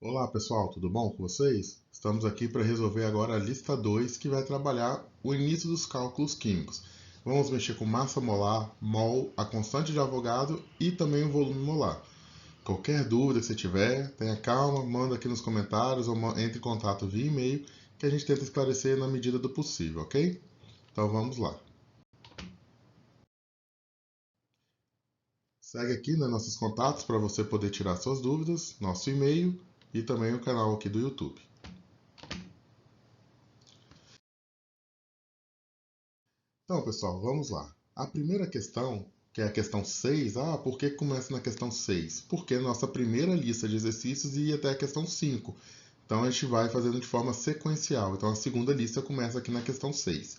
Olá pessoal, tudo bom com vocês? Estamos aqui para resolver agora a lista 2, que vai trabalhar o início dos cálculos químicos. Vamos mexer com massa molar, mol, a constante de Avogadro e também o volume molar. Qualquer dúvida que você tiver, tenha calma, manda aqui nos comentários ou entre em contato via e-mail que a gente tenta esclarecer na medida do possível, ok? Então vamos lá. Segue aqui nos nossos contatos para você poder tirar suas dúvidas, nosso e-mail e também o canal aqui do YouTube. Então, pessoal, vamos lá. A primeira questão, que é a questão 6, por que começa na questão 6? Porque nossa primeira lista de exercícios ia até a questão 5. Então, a gente vai fazendo de forma sequencial. Então, a segunda lista começa aqui na questão 6.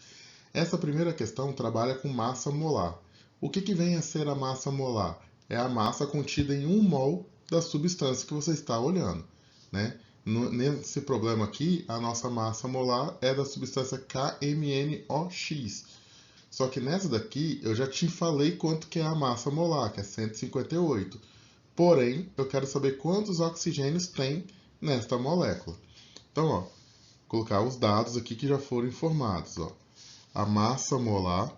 Essa primeira questão trabalha com massa molar. O que vem a ser a massa molar? É a massa contida em 1 mol da substância que você está olhando, né? Nesse problema aqui, a nossa massa molar é da substância KMNOX. Só que nessa daqui eu já te falei quanto que é a massa molar, que é 158. Porém, eu quero saber quantos oxigênios tem nesta molécula. Então, colocar os dados aqui que já foram informados. A massa molar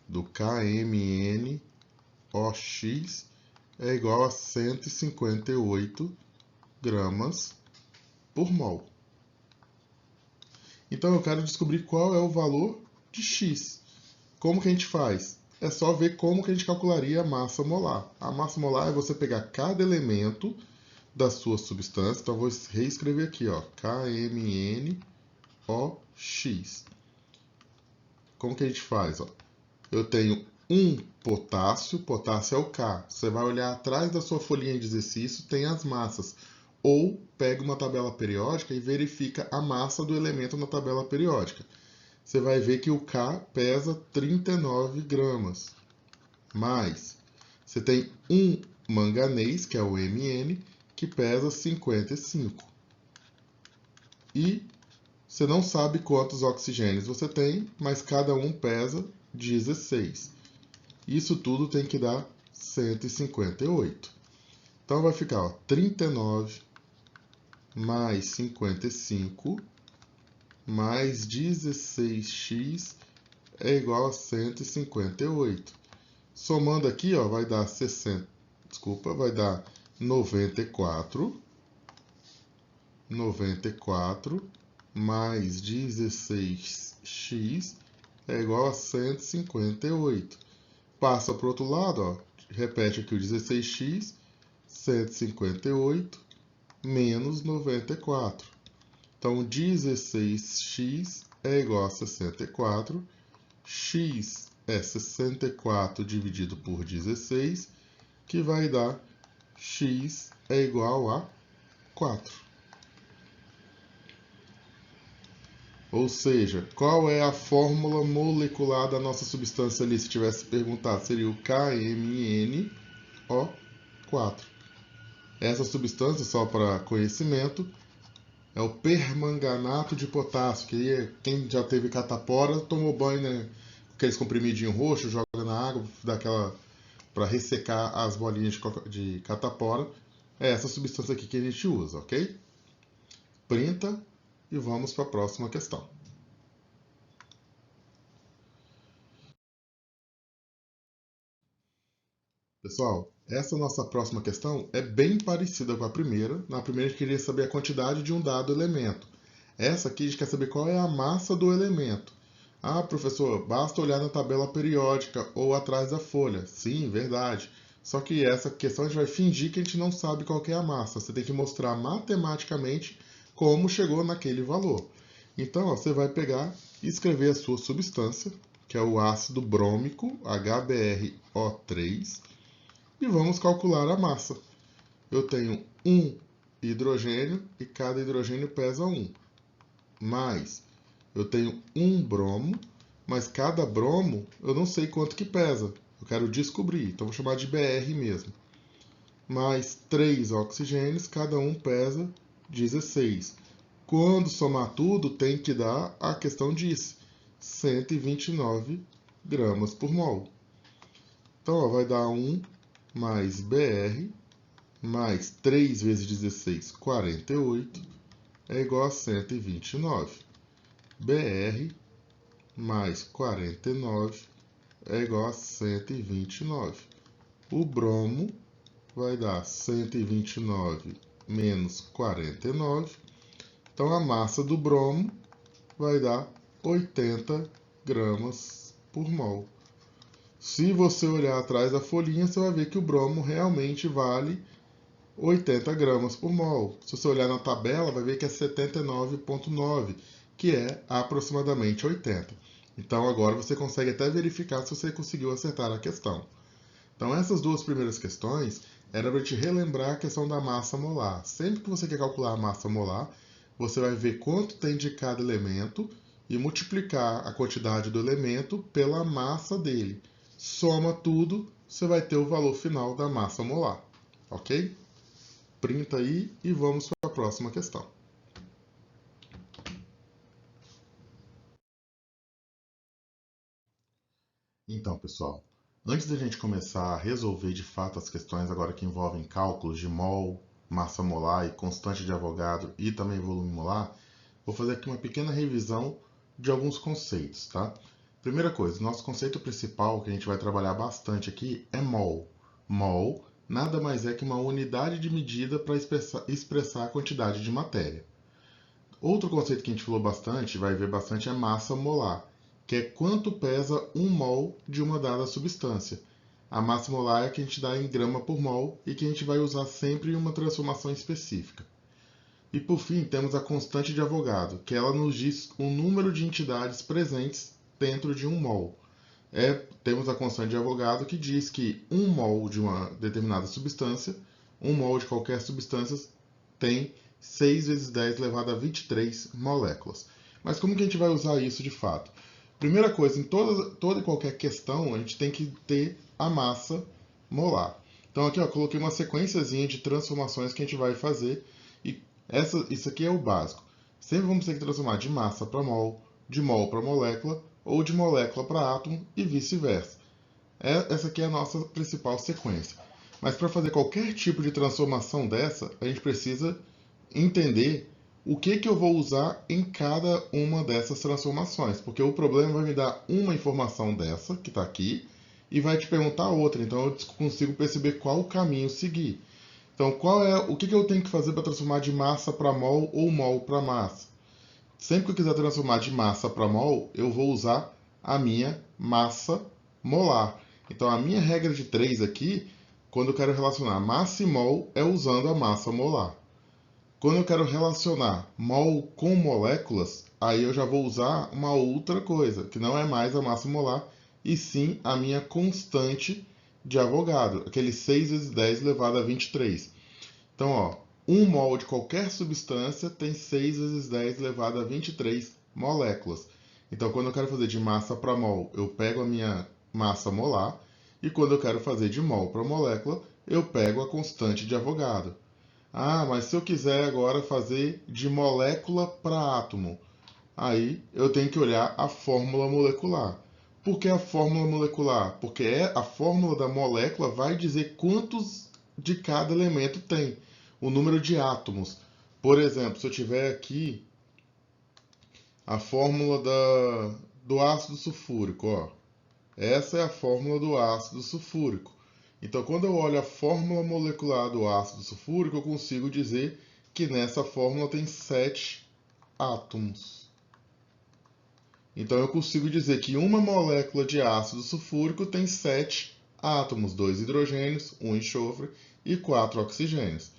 do KMNOX é igual a 158 gramas por mol. Então, eu quero descobrir qual é o valor de X. Como que a gente faz? É só ver como que a gente calcularia a massa molar. A massa molar é você pegar cada elemento da sua substância. Então, eu vou reescrever aqui, KMNOX. Como que a gente faz? Eu tenho um potássio é o K. Você vai olhar atrás da sua folhinha de exercício, tem as massas. Ou pega uma tabela periódica e verifica a massa do elemento na tabela periódica. Você vai ver que o K pesa 39 gramas. Mais, você tem um manganês, que é o Mn, que pesa 55. E você não sabe quantos oxigênios você tem, mas cada um pesa 16. Isso tudo tem que dar 158. Então vai ficar 39 mais 55 mais 16x é igual a 158. Somando aqui, vai dar 60, vai dar 94 mais 16x é igual a 158. Passa para o outro lado, repete aqui o 16x, 158 menos 94. Então, 16x é igual a 64, x é 64 dividido por 16, que vai dar x é igual a 4. Ou seja, qual é a fórmula molecular da nossa substância ali? Se tivesse perguntado, seria o KMNO4. Essa substância, só para conhecimento, é o permanganato de potássio, que quem já teve catapora tomou banho, né? Aqueles comprimidinhos roxos, joga na água, daquela para ressecar as bolinhas de catapora. É essa substância aqui que a gente usa, ok? Printa e vamos para a próxima questão. Pessoal, essa nossa próxima questão é bem parecida com a primeira. Na primeira a gente queria saber a quantidade de um dado elemento. Essa aqui a gente quer saber qual é a massa do elemento. Professor, basta olhar na tabela periódica ou atrás da folha. Sim, verdade. Só que essa questão a gente vai fingir que a gente não sabe qual que é a massa. Você tem que mostrar matematicamente como chegou naquele valor. Então, você vai pegar e escrever a sua substância, que é o ácido brômico, HBrO3, e vamos calcular a massa. Eu tenho um hidrogênio e cada hidrogênio pesa 1. Mais, eu tenho um bromo, mas cada bromo eu não sei quanto que pesa. Eu quero descobrir, então vou chamar de BR mesmo. Mais 3 oxigênios, cada um pesa 16. Quando somar tudo, tem que dar, a questão diz, 129 gramas por mol. Então, vai dar 1 mais BR mais 3 vezes 16, 48, é igual a 129. Br mais 49 é igual a 129. O bromo vai dar 129 menos 49. Então, a massa do bromo vai dar 80 gramas por mol. Se você olhar atrás da folhinha, você vai ver que o bromo realmente vale 80 gramas por mol. Se você olhar na tabela, vai ver que é 79,9, que é aproximadamente 80. Então, agora você consegue até verificar se você conseguiu acertar a questão. Então, essas duas primeiras questões era para te relembrar a questão da massa molar. Sempre que você quer calcular a massa molar, você vai ver quanto tem de cada elemento e multiplicar a quantidade do elemento pela massa dele. Soma tudo, você vai ter o valor final da massa molar. Ok? Printa aí e vamos para a próxima questão. Então, pessoal, antes da gente começar a resolver de fato as questões agora que envolvem cálculos de mol, massa molar e constante de Avogadro e também volume molar, vou fazer aqui uma pequena revisão de alguns conceitos, tá? Primeira coisa, nosso conceito principal que a gente vai trabalhar bastante aqui é mol. Mol nada mais é que uma unidade de medida para expressar a quantidade de matéria. Outro conceito que a gente falou bastante, vai ver bastante, é massa molar, que é quanto pesa um mol de uma dada substância. A massa molar é a que a gente dá em grama por mol e que a gente vai usar sempre em uma transformação específica. E por fim, temos a constante de Avogadro, que ela nos diz o número de entidades presentes dentro de um mol. Temos a constante de Avogadro que diz que um mol de uma determinada substância, um mol de qualquer substância, tem 6 vezes 10 elevado a 23 moléculas. Mas como que a gente vai usar isso de fato? Primeira coisa, em toda e qualquer questão, a gente tem que ter a massa molar. Então aqui, ó, coloquei uma sequenciazinha de transformações que a gente vai fazer. E isso aqui é o básico. Sempre vamos ter que transformar de massa para mol, de mol para molécula, ou de molécula para átomo e vice-versa. Essa aqui é a nossa principal sequência. Mas para fazer qualquer tipo de transformação dessa, a gente precisa entender o que eu vou usar em cada uma dessas transformações. Porque o problema vai me dar uma informação dessa, que está aqui, e vai te perguntar outra. Então eu consigo perceber qual o caminho seguir. Então, o que eu tenho que fazer para transformar de massa para mol ou mol para massa? Sempre que eu quiser transformar de massa para mol, eu vou usar a minha massa molar. Então, a minha regra de 3 aqui, quando eu quero relacionar massa e mol, é usando a massa molar. Quando eu quero relacionar mol com moléculas, aí eu já vou usar uma outra coisa, que não é mais a massa molar, e sim a minha constante de Avogadro, aquele 6 vezes 10 elevado a 23. Então, ó, 1 mol de qualquer substância tem 6 vezes 10 elevado a 23 moléculas. Então, quando eu quero fazer de massa para mol, eu pego a minha massa molar, e quando eu quero fazer de mol para molécula, eu pego a constante de Avogadro. Ah, mas se eu quiser agora fazer de molécula para átomo, aí eu tenho que olhar a fórmula molecular. Por que a fórmula molecular? Porque a fórmula da molécula vai dizer quantos de cada elemento tem, o número de átomos. Por exemplo, se eu tiver aqui a fórmula do ácido sulfúrico, ó. Essa é a fórmula do ácido sulfúrico. Então, quando eu olho a fórmula molecular do ácido sulfúrico, eu consigo dizer que nessa fórmula tem 7 átomos. Então, eu consigo dizer que uma molécula de ácido sulfúrico tem 7 átomos, 2 hidrogênios, 1 enxofre e 4 oxigênios.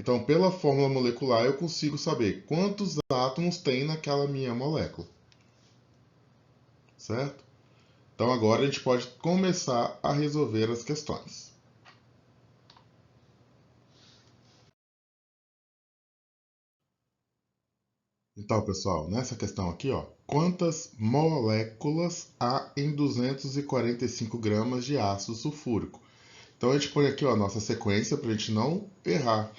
Então, pela fórmula molecular, eu consigo saber quantos átomos tem naquela minha molécula. Certo? Então, agora a gente pode começar a resolver as questões. Então, pessoal, nessa questão aqui, ó, quantas moléculas há em 245 gramas de ácido sulfúrico? Então, a gente põe aqui, ó, a nossa sequência para a gente não errar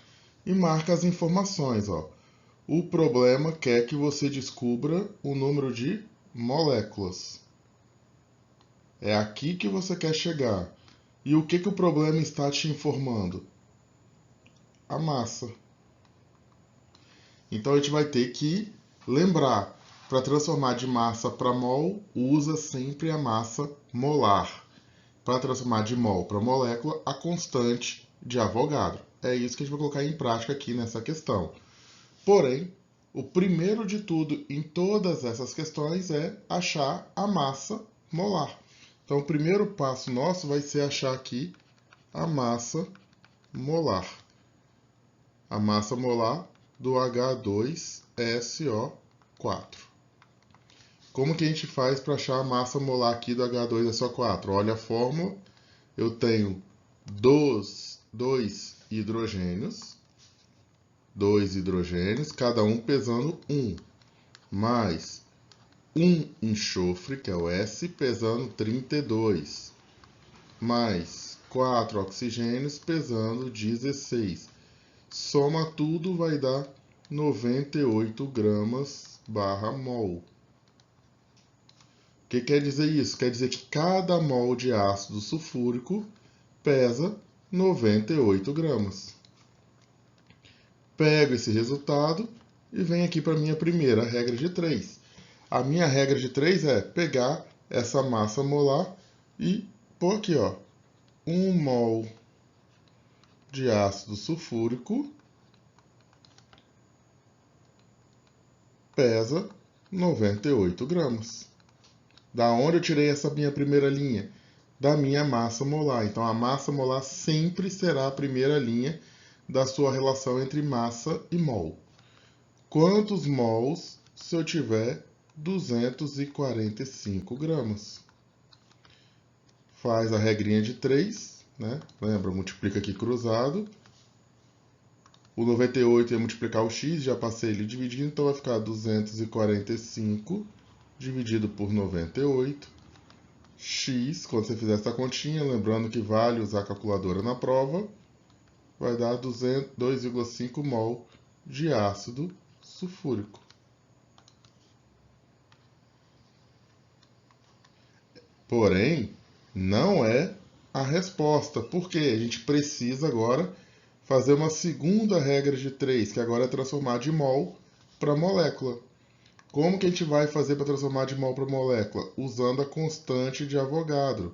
e marca as informações, ó. O problema quer que você descubra o número de moléculas. É aqui que você quer chegar. E o que o problema está te informando? a massa. Então a gente vai ter que lembrar, para transformar de massa para mol, usa sempre a massa molar. Para transformar de mol para molécula, a constante de Avogadro. É isso que a gente vai colocar em prática aqui nessa questão. Porém, o primeiro de tudo em todas essas questões é achar a massa molar. Então, o primeiro passo nosso vai ser achar aqui a massa molar. A massa molar do H2SO4. Como que a gente faz para achar a massa molar aqui do H2SO4? Olha a fórmula. Eu tenho dois hidrogênios, cada um pesando 1, mais um enxofre, que é o S, pesando 32, mais 4 oxigênios pesando 16. Soma tudo, vai dar 98 gramas barra mol. O que quer dizer isso? Quer dizer que cada mol de ácido sulfúrico pesa 98 gramas. Pego esse resultado e venho aqui para a minha primeira regra de 3. A minha regra de 3 é pegar essa massa molar e pôr aqui, ó, 1 mol de ácido sulfúrico pesa 98 gramas. Da onde eu tirei essa minha primeira linha? Da minha massa molar. Então, a massa molar sempre será a primeira linha da sua relação entre massa e mol. Quantos mols se eu tiver 245 gramas? Faz a regrinha de 3, né? Lembra, multiplica aqui cruzado. O 98 ia multiplicar o x, já passei ele dividindo, então vai ficar 245 dividido por 98. X, quando você fizer essa continha, lembrando que vale usar a calculadora na prova, vai dar 2,5 mol de ácido sulfúrico. Porém, não é a resposta, porque a gente precisa agora fazer uma segunda regra de 3, que agora é transformar de mol para molécula. Como que a gente vai fazer para transformar de mol para molécula? Usando a constante de Avogadro.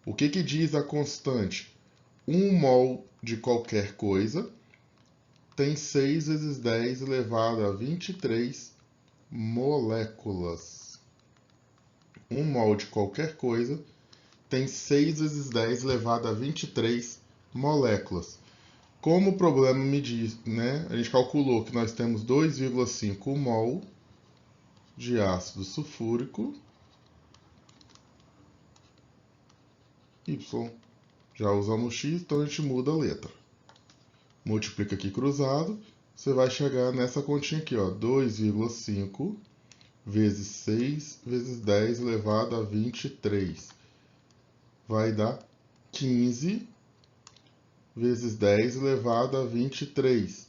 O que que diz a constante? 1 mol de qualquer coisa tem 6 vezes 10 elevado a 23 moléculas. 1 mol de qualquer coisa tem 6 vezes 10 elevado a 23 moléculas. Como o problema me diz, né? A gente calculou que nós temos 2,5 mol de ácido sulfúrico Y. Já usamos X, então a gente muda a letra. Multiplica aqui cruzado, você vai chegar nessa continha aqui, ó, 2,5 vezes 6 vezes 10 elevado a 23. Vai dar 15 vezes 10 elevado a 23.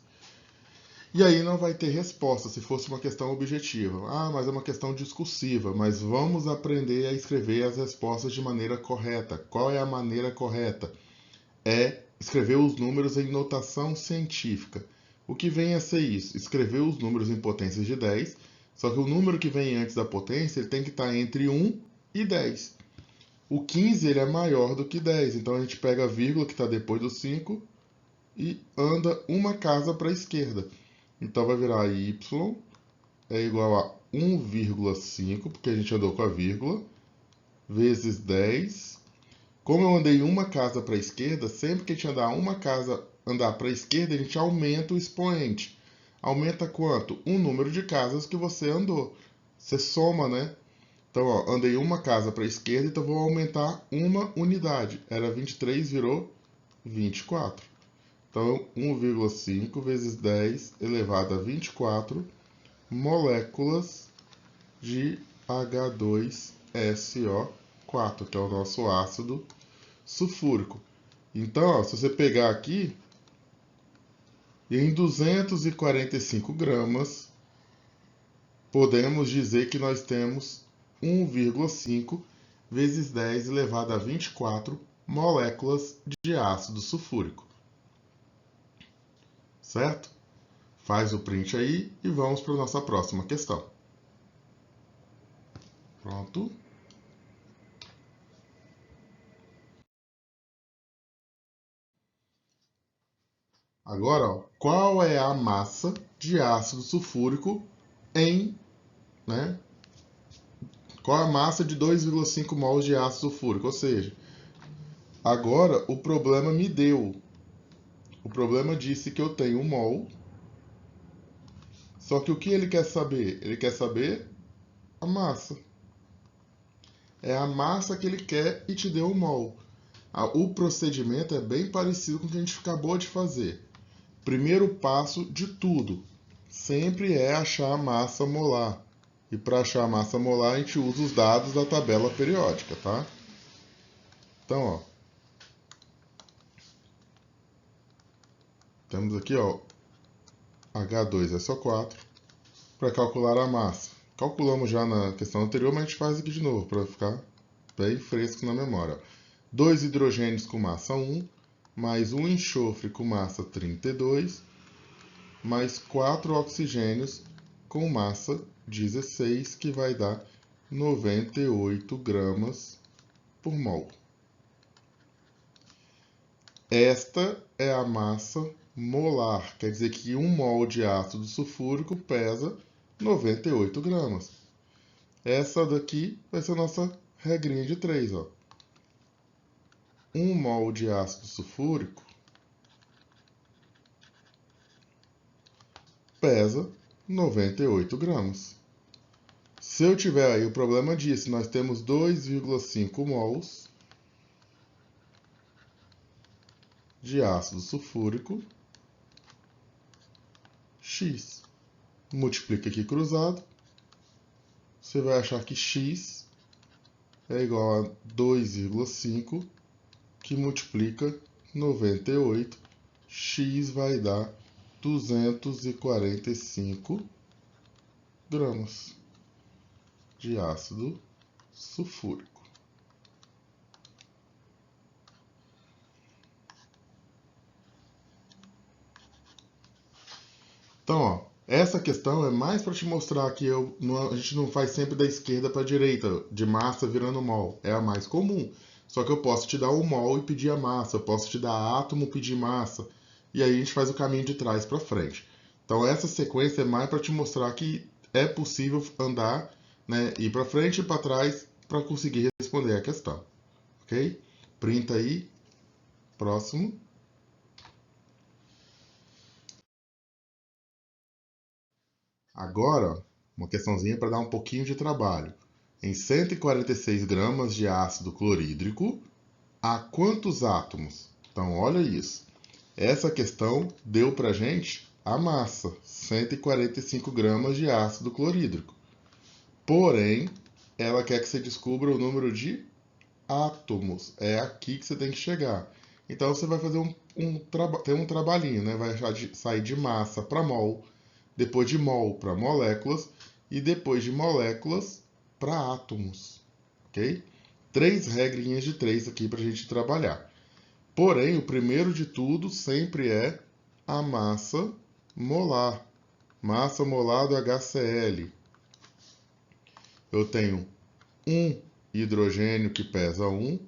E aí não vai ter resposta se fosse uma questão objetiva. Ah, mas é uma questão discursiva. Mas vamos aprender a escrever as respostas de maneira correta. Qual é a maneira correta? É escrever os números em notação científica. O que vem a ser isso? Escrever os números em potências de 10, só que o número que vem antes da potência ele tem que estar entre 1 e 10. O 15 ele é maior do que 10, então a gente pega a vírgula que está depois do 5 e anda uma casa para a esquerda. Então vai virar y é igual a 1,5, porque a gente andou com a vírgula, vezes 10. Como eu andei uma casa para a esquerda, sempre que a gente andar para a esquerda, a gente aumenta o expoente. Aumenta quanto? O número de casas que você andou. Você soma, né? Então, ó, andei uma casa para a esquerda, então vou aumentar uma unidade. Era 23, virou 24. Então, 1,5 vezes 10 elevado a 24 moléculas de H2SO4, que é o nosso ácido sulfúrico. Então, ó, se você pegar aqui, em 245 gramas, podemos dizer que nós temos 1,5 vezes 10 elevado a 24 moléculas de ácido sulfúrico. certo? Faz o print aí e vamos para a nossa próxima questão. Pronto. Agora, ó, qual é a massa de ácido sulfúrico em, né? Qual a massa de 2,5 mols de ácido sulfúrico? Ou seja, agora o problema me deu. O problema disse que eu tenho 1 mol. Só que o que ele quer saber? Ele quer saber a massa. É a massa que ele quer e te deu 1 mol. O procedimento é bem parecido com o que a gente acabou de fazer. Primeiro passo de tudo sempre é achar a massa molar. E para achar a massa molar, a gente usa os dados da tabela periódica, tá? Então, ó, temos aqui, ó, H2SO4 para calcular a massa. Calculamos já na questão anterior, mas a gente faz aqui de novo para ficar bem fresco na memória. 2 hidrogênios com massa 1, mais 1 enxofre com massa 32, mais 4 oxigênios com massa 16, que vai dar 98 gramas por mol. Esta é a massa molar, quer dizer que 1 mol de ácido sulfúrico pesa 98 gramas. Essa daqui vai ser a nossa regrinha de 3. Ó. 1 mol de ácido sulfúrico pesa 98 gramas. Se eu tiver aí o problema disso, nós temos 2,5 mols de ácido sulfúrico X. Multiplica aqui cruzado. Você vai achar que X é igual a 2,5, que multiplica 98. X vai dar 245 gramas de ácido sulfúrico. Então, ó, essa questão é mais para te mostrar que a gente não faz sempre da esquerda para a direita, de massa virando mol. É a mais comum. Só que eu posso te dar um mol e pedir a massa. Eu posso te dar átomo e pedir massa. E aí a gente faz o caminho de trás para frente. Então, essa sequência é mais para te mostrar que é possível andar, né, ir para frente e para trás para conseguir responder a questão. Ok? Printa aí. Próximo. Agora, uma questãozinha para dar um pouquinho de trabalho. Em 146 gramas de ácido clorídrico, há quantos átomos? Então, olha isso. Essa questão deu para a gente a massa, 145 gramas de ácido clorídrico. Porém, ela quer que você descubra o número de átomos. É aqui que você tem que chegar. Então, você vai fazer tem um trabalhinho, né? Vai sair de massa para mol, depois de mol para moléculas e depois de moléculas para átomos, ok? 3 regrinhas de 3 aqui para a gente trabalhar. Porém, o primeiro de tudo sempre é a massa molar. Massa molar do HCl. Eu tenho um hidrogênio que pesa 1,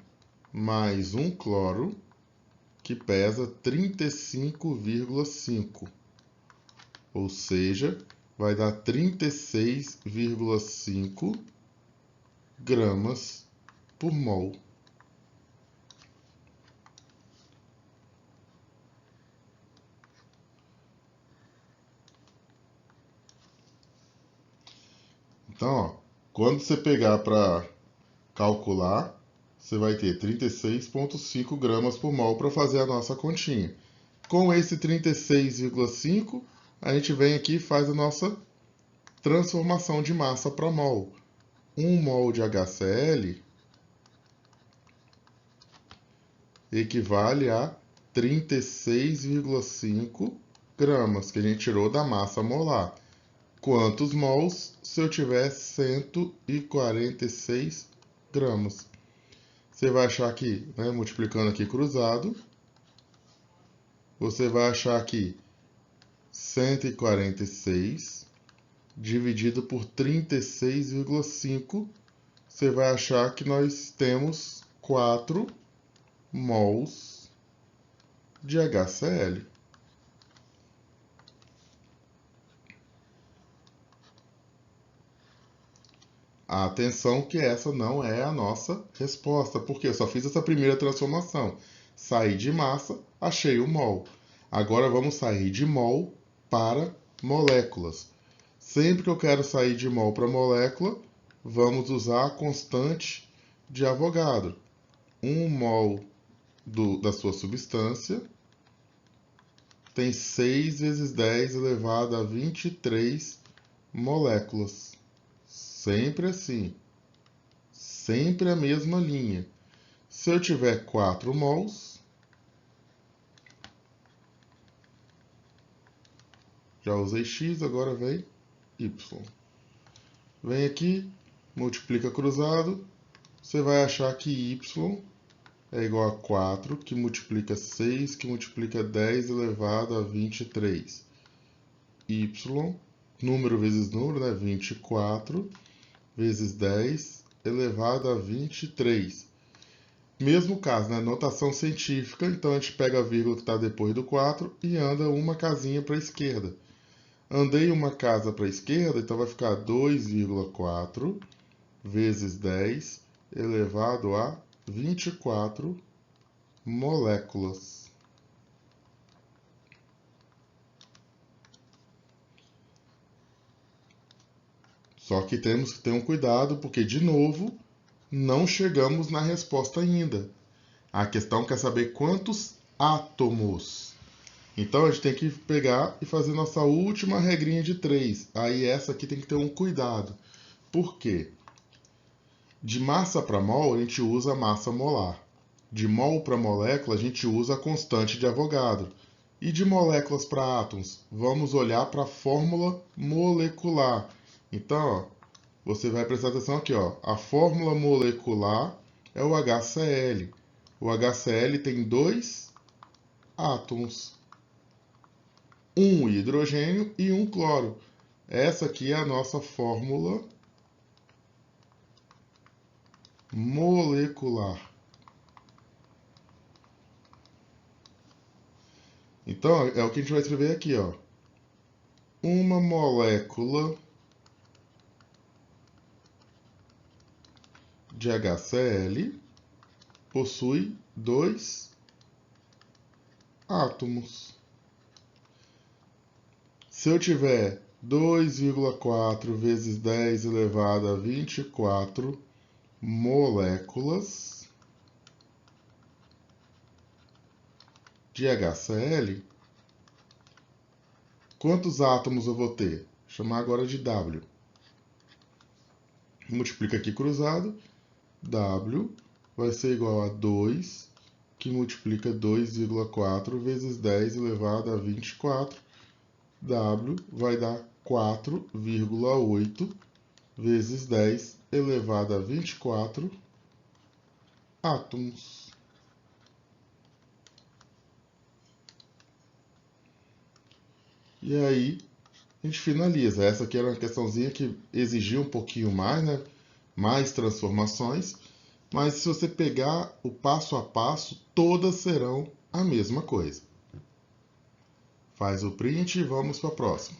mais um cloro que pesa 35,5. Ou seja, vai dar 36,5 gramas por mol. Então, ó, quando você pegar para calcular, você vai ter 36,5 gramas por mol para fazer a nossa continha. Com esse 36,5, a gente vem aqui e faz a nossa transformação de massa para mol. 1 mol de HCl equivale a 36,5 gramas, que a gente tirou da massa molar. Quantos mols se eu tiver 146 gramas? Você vai achar aqui, né, multiplicando aqui cruzado, você vai achar aqui 146 dividido por 36,5, você vai achar que nós temos 4 mols de HCl. Atenção que essa não é a nossa resposta, porque eu só fiz essa primeira transformação. Saí de massa, achei o mol. Agora vamos sair de mol para moléculas. Sempre que eu quero sair de mol para molécula, vamos usar a constante de Avogadro. 1 mol da sua substância tem 6 vezes 10 elevado a 23 moléculas. Sempre assim. Sempre a mesma linha. Se eu tiver 4 mols, já usei X, agora vem Y. Vem aqui, multiplica cruzado, você vai achar que Y é igual a 4, que multiplica 6, que multiplica 10 elevado a 23. Y, número vezes número, né? 24 vezes 10 elevado a 23. Mesmo caso, né? Notação científica, então a gente pega a vírgula que está depois do 4 e anda uma casinha para a esquerda. Andei uma casa para a esquerda, então vai ficar 2,4 vezes 10 elevado a 24 moléculas. Só que temos que ter um cuidado, porque, de novo, não chegamos na resposta ainda. A questão quer saber quantos átomos. Então, a gente tem que pegar e fazer nossa última regrinha de 3. Aí, essa aqui tem que ter um cuidado. Por quê? De massa para mol, a gente usa a massa molar. De mol para molécula, a gente usa a constante de Avogadro. E de moléculas para átomos, vamos olhar para a fórmula molecular. Então, ó, você vai prestar atenção aqui, ó. A fórmula molecular é o HCl. O HCl tem 2 átomos. Um hidrogênio e um cloro. Essa aqui é a nossa fórmula molecular. Então, é o que a gente vai escrever aqui, ó. Uma molécula de HCl possui 2 átomos. Se eu tiver 2,4 vezes 10 elevado a 24 moléculas de HCl, quantos átomos eu vou ter? Vou chamar agora de W. Multiplica aqui cruzado. W vai ser igual a 2, que multiplica 2,4 vezes 10 elevado a 24. W vai dar 4,8 vezes 10 elevado a 24 átomos. E aí, a gente finaliza. Essa aqui era uma questãozinha que exigia um pouquinho mais, né? Mais transformações. Mas se você pegar o passo a passo, todas serão a mesma coisa. Faz o print e vamos para a próxima.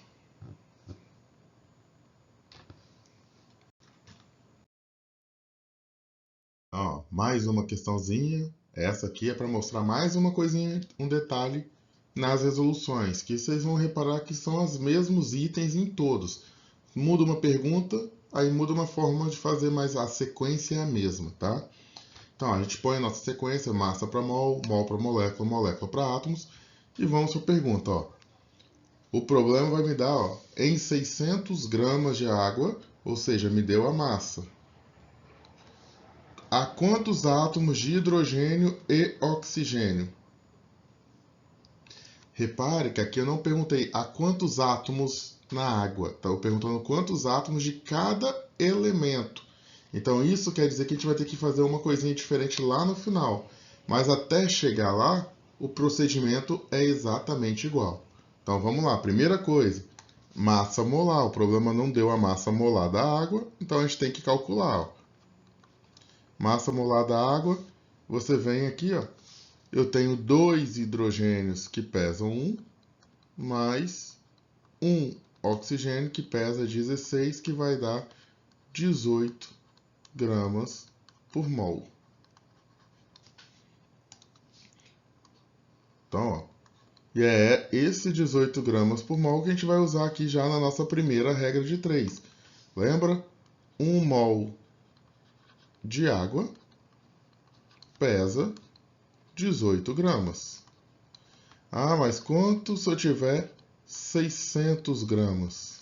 Ó, mais uma questãozinha. Essa aqui é para mostrar mais uma coisinha, um detalhe nas resoluções, que vocês vão reparar que são os mesmos itens em todos. Muda uma pergunta, aí muda uma forma de fazer, mas a sequência é a mesma, tá? Então, a gente põe a nossa sequência, massa para mol, mol para molécula, molécula para átomos, e vamos para a pergunta, ó. O problema vai me dar, ó, em 600 gramas de água, ou seja, me deu a massa. A quantos átomos de hidrogênio e oxigênio? Repare que aqui eu não perguntei a quantos átomos na água, tá? Eu perguntando quantos átomos de cada elemento. Então isso quer dizer que a gente vai ter que fazer uma coisinha diferente lá no final. Mas até chegar lá, o procedimento é exatamente igual. Então vamos lá, primeira coisa, massa molar. O problema não deu a massa molar da água, então a gente tem que calcular. Ó. Massa molar da água, você vem aqui, ó. Eu tenho 2 hidrogênios que pesam 1, mais 1 oxigênio que pesa 16, que vai dar 18 gramas por mol. Então, ó, e é esse 18 gramas por mol que a gente vai usar aqui já na nossa primeira regra de 3. Lembra? 1 mol de água pesa 18 gramas. Ah, mas quanto se eu tiver 600 gramas?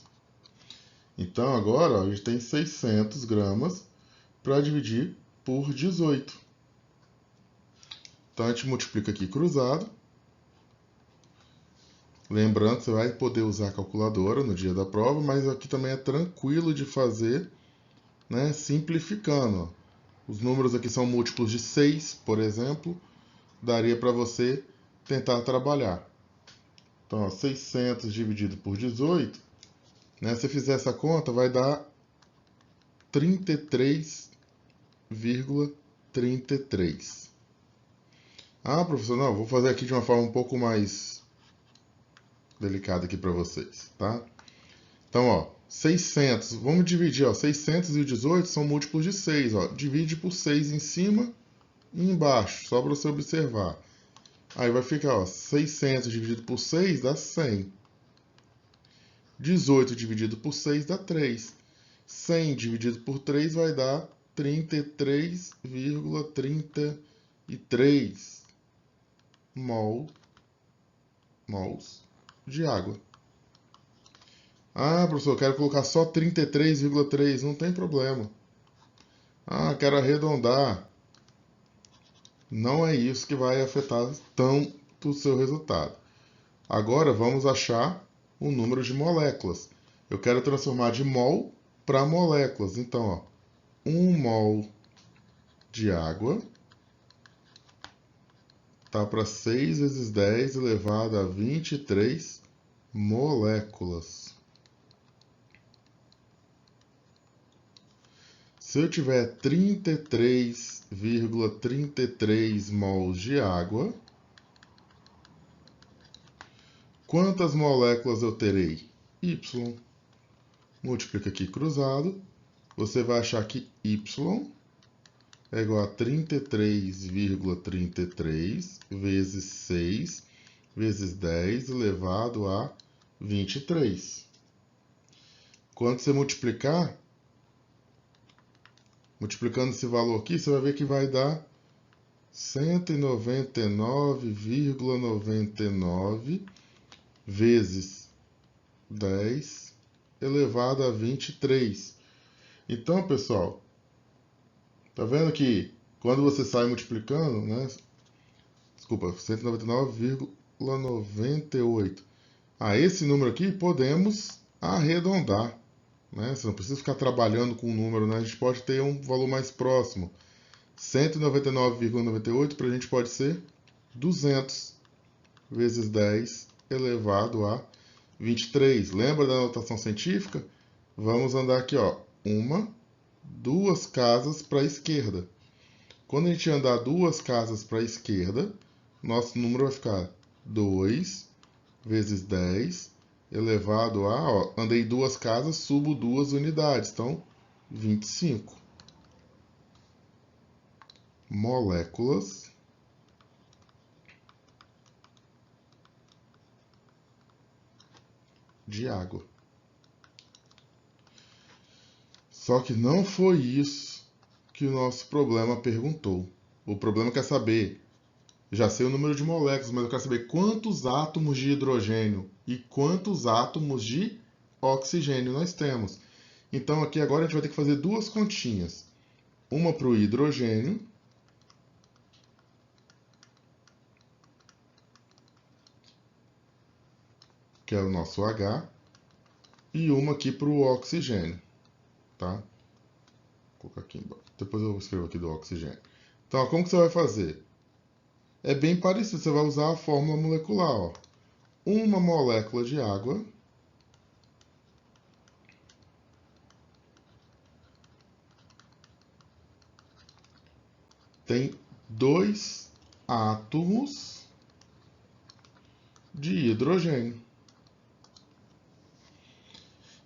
Então agora ó, a gente tem 600 gramas para dividir por 18. Então a gente multiplica aqui cruzado. Lembrando que você vai poder usar a calculadora no dia da prova, mas aqui também é tranquilo de fazer, né, simplificando. Os números aqui são múltiplos de 6, por exemplo, daria para você tentar trabalhar. Então, ó, 600 dividido por 18, né, se fizer essa conta, vai dar 33,33. Ah, professor, não, vou fazer aqui de uma forma um pouco mais delicada aqui para vocês, tá? Então, ó, 600, vamos dividir, ó, 600 e o 18 são múltiplos de 6, ó. Divide por 6 em cima e embaixo, só para você observar. Aí vai ficar, ó, 600 dividido por 6 dá 100. 18 dividido por 6 dá 3. 100 dividido por 3 vai dar 33,33 mols de água. Ah, professor, eu quero colocar só 33,3, não tem problema. Ah, quero arredondar. Não é isso que vai afetar tanto o seu resultado. Agora vamos achar o número de moléculas. Eu quero transformar de mol para moléculas. Então, ó, 1 mol de água está para 6 vezes 10 elevado a 23 moléculas. Se eu tiver 33,33 mols de água, quantas moléculas eu terei? Y. Multiplica aqui cruzado. Você vai achar que Y é igual a 33,33 vezes 6 vezes 10 elevado a 23. Quando você multiplicar, multiplicando esse valor aqui, você vai ver que vai dar 199,99 vezes 10 elevado a 23. Então, pessoal, tá vendo que quando você sai multiplicando, né? Desculpa, 199,98. Ah, esse número aqui podemos arredondar, né? Você não precisa ficar trabalhando com o número, né? A gente pode ter um valor mais próximo. 199,98 para a gente pode ser 200 vezes 10 elevado a 23. Lembra da notação científica? Vamos andar aqui, ó, 1, 2 casas para a esquerda. Quando a gente andar 2 casas para a esquerda, nosso número vai ficar 2 vezes 10 elevado a, ó, andei 2 casas, subo 2 unidades, então 25 moléculas de água. Só que não foi isso que o nosso problema perguntou. O problema quer saber, já sei o número de moléculas, mas eu quero saber quantos átomos de hidrogênio e quantos átomos de oxigênio nós temos. Então aqui agora a gente vai ter que fazer duas continhas. Uma para o hidrogênio que é o nosso H, e uma aqui para o oxigênio, tá? Vou colocar aqui embaixo. Depois eu escrevo aqui do oxigênio. Então, ó, como que você vai fazer? É bem parecido, você vai usar a fórmula molecular, ó. uma molécula de água tem 2 átomos de hidrogênio.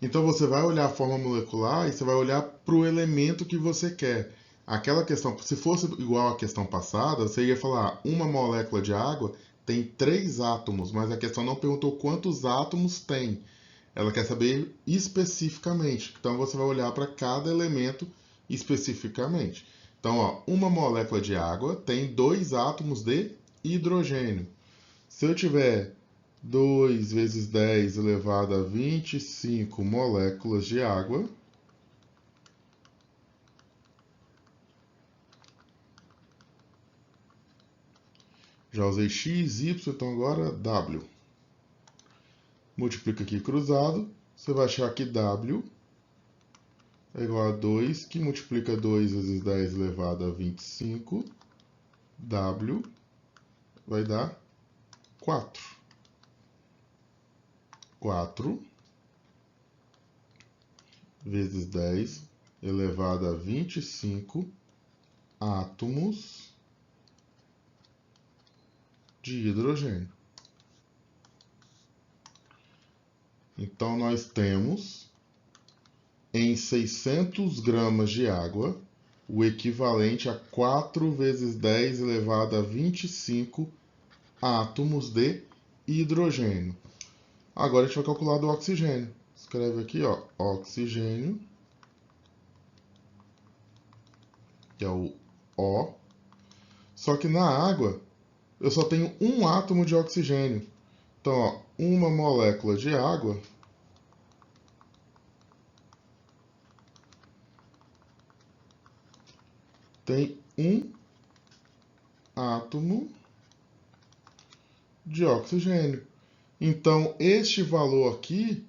Então você vai olhar a forma molecular e você vai olhar para o elemento que você quer. Aquela questão, se fosse igual à questão passada, você ia falar uma molécula de água tem 3 átomos, mas a questão não perguntou quantos átomos tem. Ela quer saber especificamente. Então você vai olhar para cada elemento especificamente. Então, ó, uma molécula de água tem 2 átomos de hidrogênio. Se eu tiver 2 vezes 10 elevado a 25 moléculas de água, já usei x, y, então agora W. Multiplica aqui cruzado, você vai achar que W é igual a 2, que multiplica 2 vezes 10 elevado a 25. W vai dar 4. 4 vezes 10 elevado a 25 átomos de hidrogênio. Então, nós temos em 600 gramas de água o equivalente a 4 vezes 10 elevado a 25 átomos de hidrogênio. Agora a gente vai calcular do oxigênio. Escreve aqui, ó, oxigênio, que é o O. Só que na água eu só tenho um átomo de oxigênio. Então, ó, uma molécula de água tem um átomo de oxigênio. Então, este valor aqui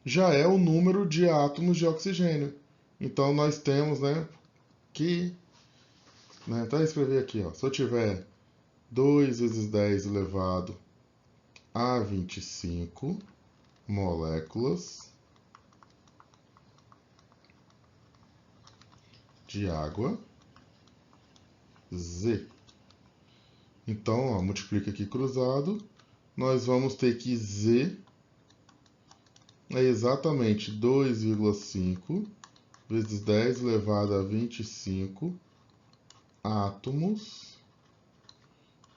já é o número de átomos de oxigênio. Então, nós temos, né, que... Então, eu escrevi aqui, ó, se eu tiver 2 vezes 10 elevado a 25 moléculas de água, Z. Então, ó, multiplica aqui cruzado, nós vamos ter que Z é exatamente 2,5 vezes 10 elevado a 25 átomos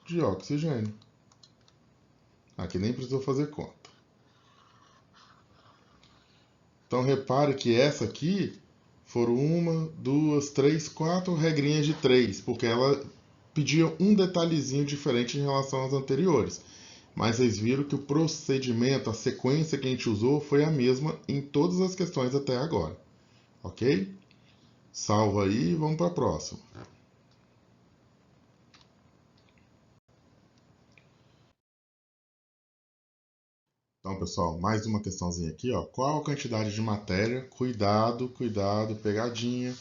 de oxigênio. Aqui nem precisou fazer conta. Então, repare que essa aqui foram 1, 2, 3, 4 regrinhas de 3, porque ela pedia um detalhezinho diferente em relação às anteriores. Mas vocês viram que o procedimento, a sequência que a gente usou foi a mesma em todas as questões até agora. Ok? Salva aí e vamos para a próxima. Então, pessoal, mais uma questãozinha aqui, ó. Qual a quantidade de matéria? Cuidado, cuidado, pegadinha.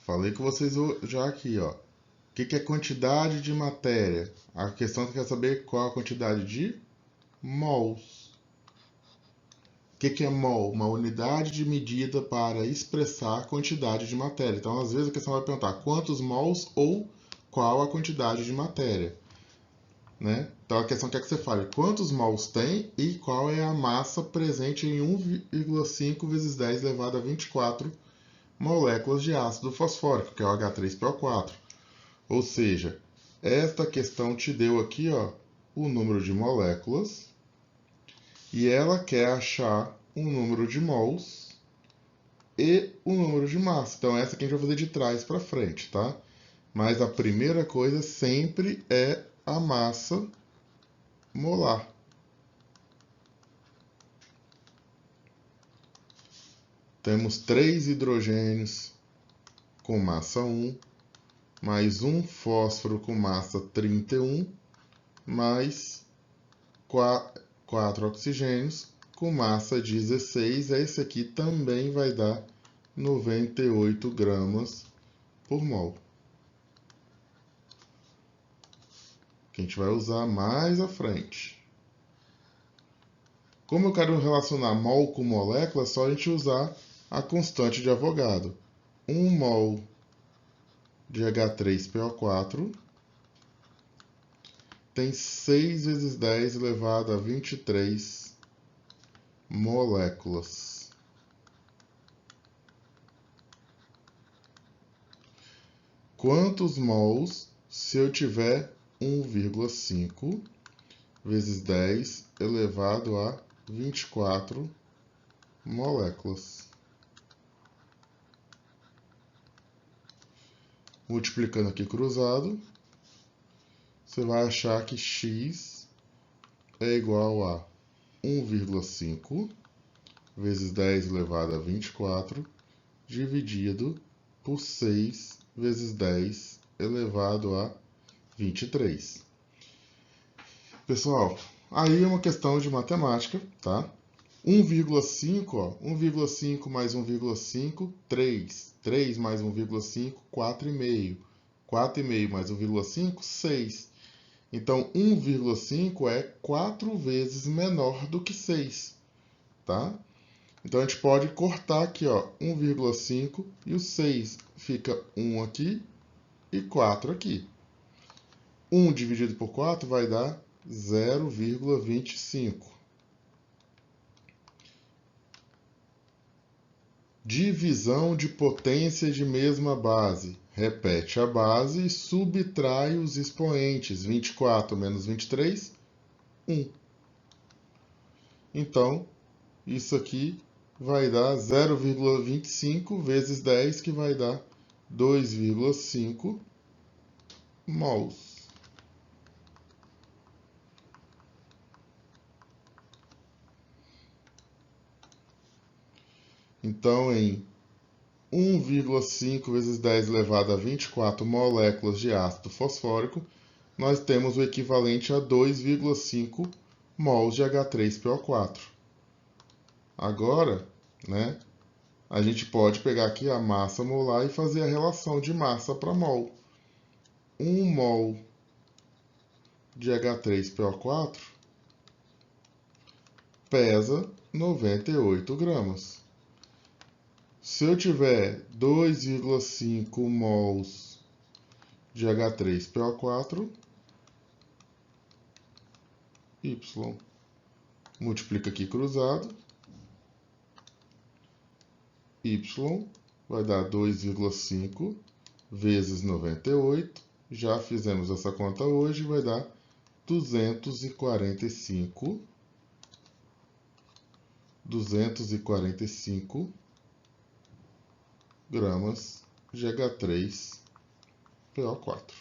Falei com vocês já aqui, ó. O que é quantidade de matéria? A questão que quer saber qual a quantidade de mols. O que é mol? Uma unidade de medida para expressar a quantidade de matéria. Então, às vezes, a questão vai perguntar quantos mols ou qual a quantidade de matéria. Né? Então, a questão quer que você fale quantos mols tem e qual é a massa presente em 1,5 vezes 10 elevado a 24 moléculas de ácido fosfórico, que é o H3PO4. Ou seja, esta questão te deu aqui, ó, o número de moléculas e ela quer achar o número de mols e o número de massa. Então, essa aqui a gente vai fazer de trás para frente, tá? Mas a primeira coisa sempre é a massa molar. Temos 3 hidrogênios com massa 1, mais um fósforo com massa 31, mais 4 oxigênios com massa 16. Esse aqui também vai dar 98 gramas por mol. que a gente vai usar mais à frente. Como eu quero relacionar mol com molécula, é só a gente usar a constante de Avogadro. 1 mol de H3PO4 tem 6 vezes 10 elevado a 23 moléculas. Quantos mols se eu tiver 1,5 vezes 10 elevado a 24 moléculas? Multiplicando aqui cruzado, você vai achar que x é igual a 1,5 vezes 10 elevado a 24 dividido por 6 vezes 10 elevado a 23. Pessoal, aí é uma questão de matemática, tá? 1,5, ó, 1,5 mais 1,5, 3. 3 mais 1,5, 4,5. 4,5 mais 1,5, 6. Então, 1,5 é 4 vezes menor do que 6, tá? Então, a gente pode cortar aqui, ó, 1,5 e o 6 fica 1 aqui e 4 aqui. 1 dividido por 4 vai dar 0,25. Divisão de potência de mesma base. Repete a base e subtrai os expoentes. 24 menos 23, 1. Então, isso aqui vai dar 0,25 vezes 10, que vai dar 2,5 mols. Então, em 1,5 vezes 10 elevado a 24 moléculas de ácido fosfórico, nós temos o equivalente a 2,5 mols de H3PO4. Agora, né, a gente pode pegar aqui a massa molar e fazer a relação de massa para mol. 1 mol de H3PO4 pesa 98 gramas. Se eu tiver 2,5 mols de H3PO4, Y, multiplica aqui cruzado, Y vai dar 2,5 vezes 98, já fizemos essa conta hoje, vai dar 245 gramas de H3PO4.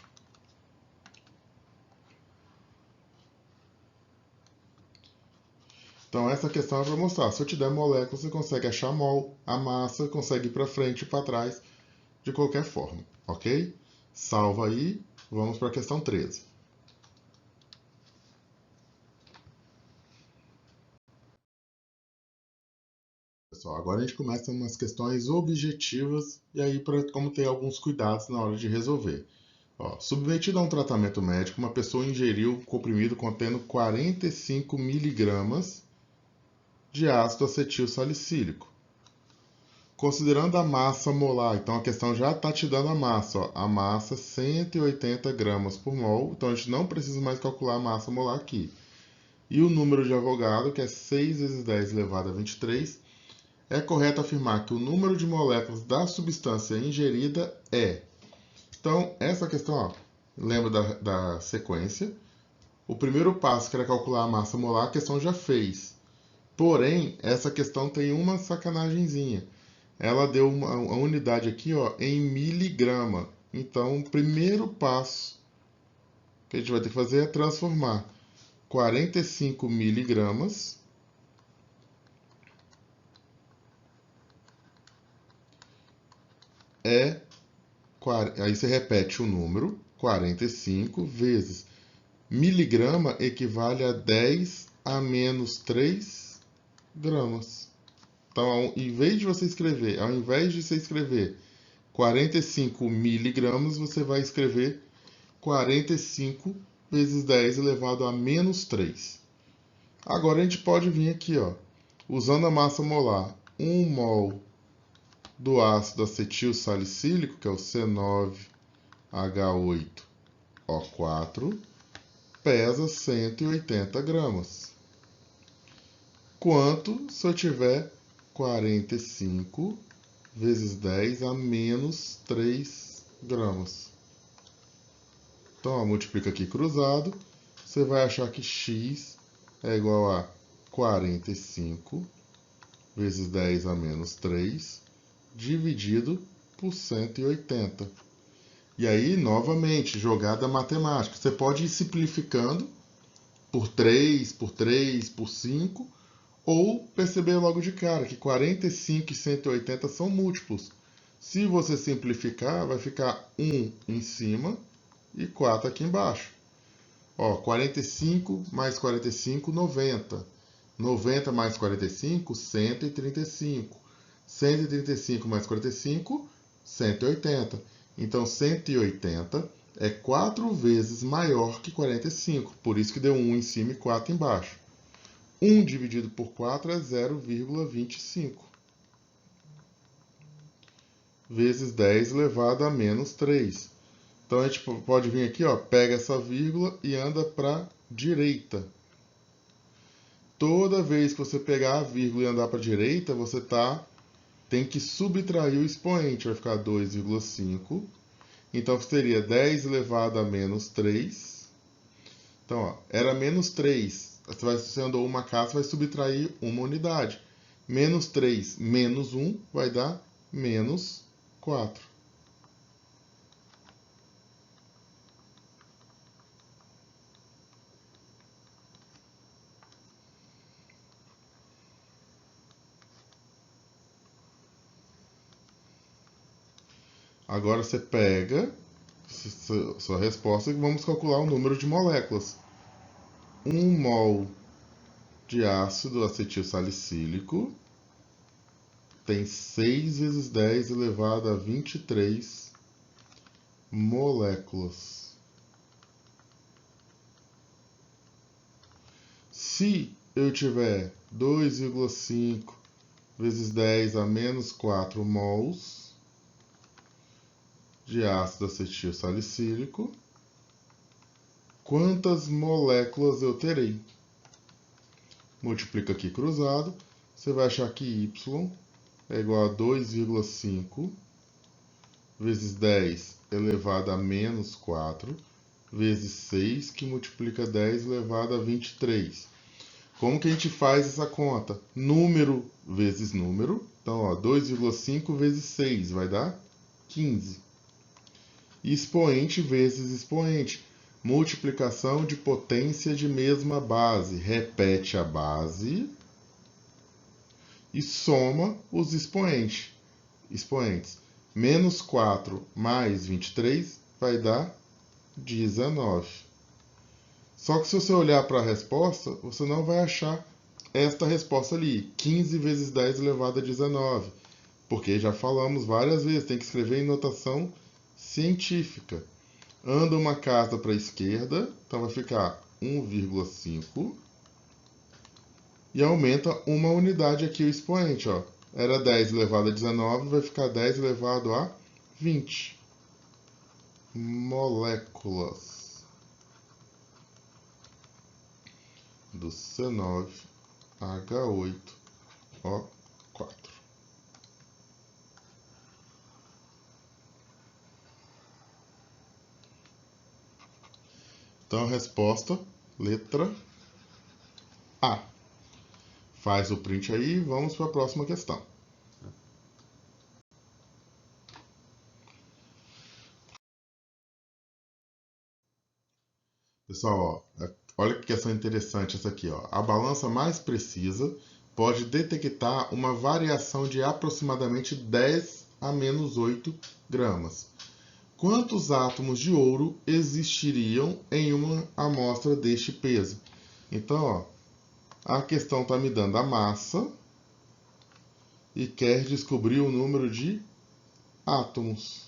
Então essa questão é para mostrar, se eu te der molécula, você consegue achar mol, a massa, consegue ir para frente e para trás, de qualquer forma, ok? Salva aí, vamos para a questão 13. Pessoal, agora a gente começa umas questões objetivas, e aí como ter alguns cuidados na hora de resolver. Ó, submetido a um tratamento médico, uma pessoa ingeriu comprimido contendo 45 miligramas de ácido acetil salicílico. Considerando a massa molar, então a questão já está te dando a massa. Ó, a massa é 180 gramas por mol, então a gente não precisa mais calcular a massa molar aqui. E o número de Avogadro, que é 6 vezes 10 elevado a 23, é correto afirmar que o número de moléculas da substância ingerida é... Então, essa questão, ó, lembra da sequência. O primeiro passo, que era calcular a massa molar, a questão já fez. Porém, essa questão tem uma sacanagemzinha. Ela deu uma unidade aqui, ó, em miligrama. Então, o primeiro passo que a gente vai ter que fazer é transformar 45 miligramas aí você repete o número, 45 vezes miligrama equivale a 10 a menos 3 gramas. Então, em vez de você escrever, ao invés de você escrever 45 miligramas, você vai escrever 45 vezes 10 elevado a menos 3. Agora a gente pode vir aqui, ó, usando a massa molar, 1 mol do ácido acetil salicílico, que é o C9H8O4, pesa 180 gramas. Quanto se eu tiver 45 vezes 10 a menos 3 gramas? Então, ó, multiplica aqui cruzado, você vai achar que x é igual a 45 vezes 10 a menos 3, dividido por 180. E aí, novamente, jogada matemática. Você pode ir simplificando por 3, por 3, por 5, ou perceber logo de cara que 45 e 180 são múltiplos. Se você simplificar, vai ficar 1 em cima e 4 aqui embaixo. Ó, 45 mais 45, 90. 90 mais 45, 135. 135 mais 45, 180. Então, 180 é 4 vezes maior que 45. Por isso que deu 1 em cima e 4 embaixo. 1 dividido por 4 é 0,25. Vezes 10 elevado a menos 3. Então, a gente pode vir aqui, ó, pega essa vírgula e anda para a direita. Toda vez que você pegar a vírgula e andar para a direita, você tem que subtrair o expoente. Vai ficar 2,5. Então, seria 10 elevado a menos 3. Então, ó, era menos 3. Você andou uma casa, vai subtrair uma unidade. Menos 3 menos 1 vai dar menos 4. Agora você pega sua resposta e vamos calcular o número de moléculas. 1 mol de ácido acetil salicílico tem 6 vezes 10 elevado a 23 moléculas. Se eu tiver 2,5 vezes 10 a menos 4 mols de ácido acetil salicílico, quantas moléculas eu terei? Multiplica aqui cruzado, você vai achar que y é igual a 2,5 vezes 10 elevado a menos 4 vezes 6, que multiplica 10 elevado a 23. Como que a gente faz essa conta? Número vezes número. Então, 2,5 vezes 6 vai dar 15. Expoente vezes expoente. Multiplicação de potência de mesma base. Repete a base e soma os expoentes. Menos 4 mais 23 vai dar 19. Só que se você olhar para a resposta, você não vai achar esta resposta ali, 15 vezes 10 elevado a 19. Porque já falamos várias vezes, tem que escrever em notação científica. Anda uma casa para a esquerda, então vai ficar 1,5. E aumenta uma unidade aqui o expoente, ó. Era 10 elevado a 19, vai ficar 10 elevado a 20 moléculas do C9H8O4. Então, a resposta, letra A. Faz o print aí e vamos para a próxima questão. Pessoal, ó, olha que questão interessante essa aqui. Ó. A balança mais precisa pode detectar uma variação de aproximadamente 10 a menos 8 gramas. Quantos átomos de ouro existiriam em uma amostra deste peso? Então, ó, a questão está me dando a massa e quer descobrir o número de átomos.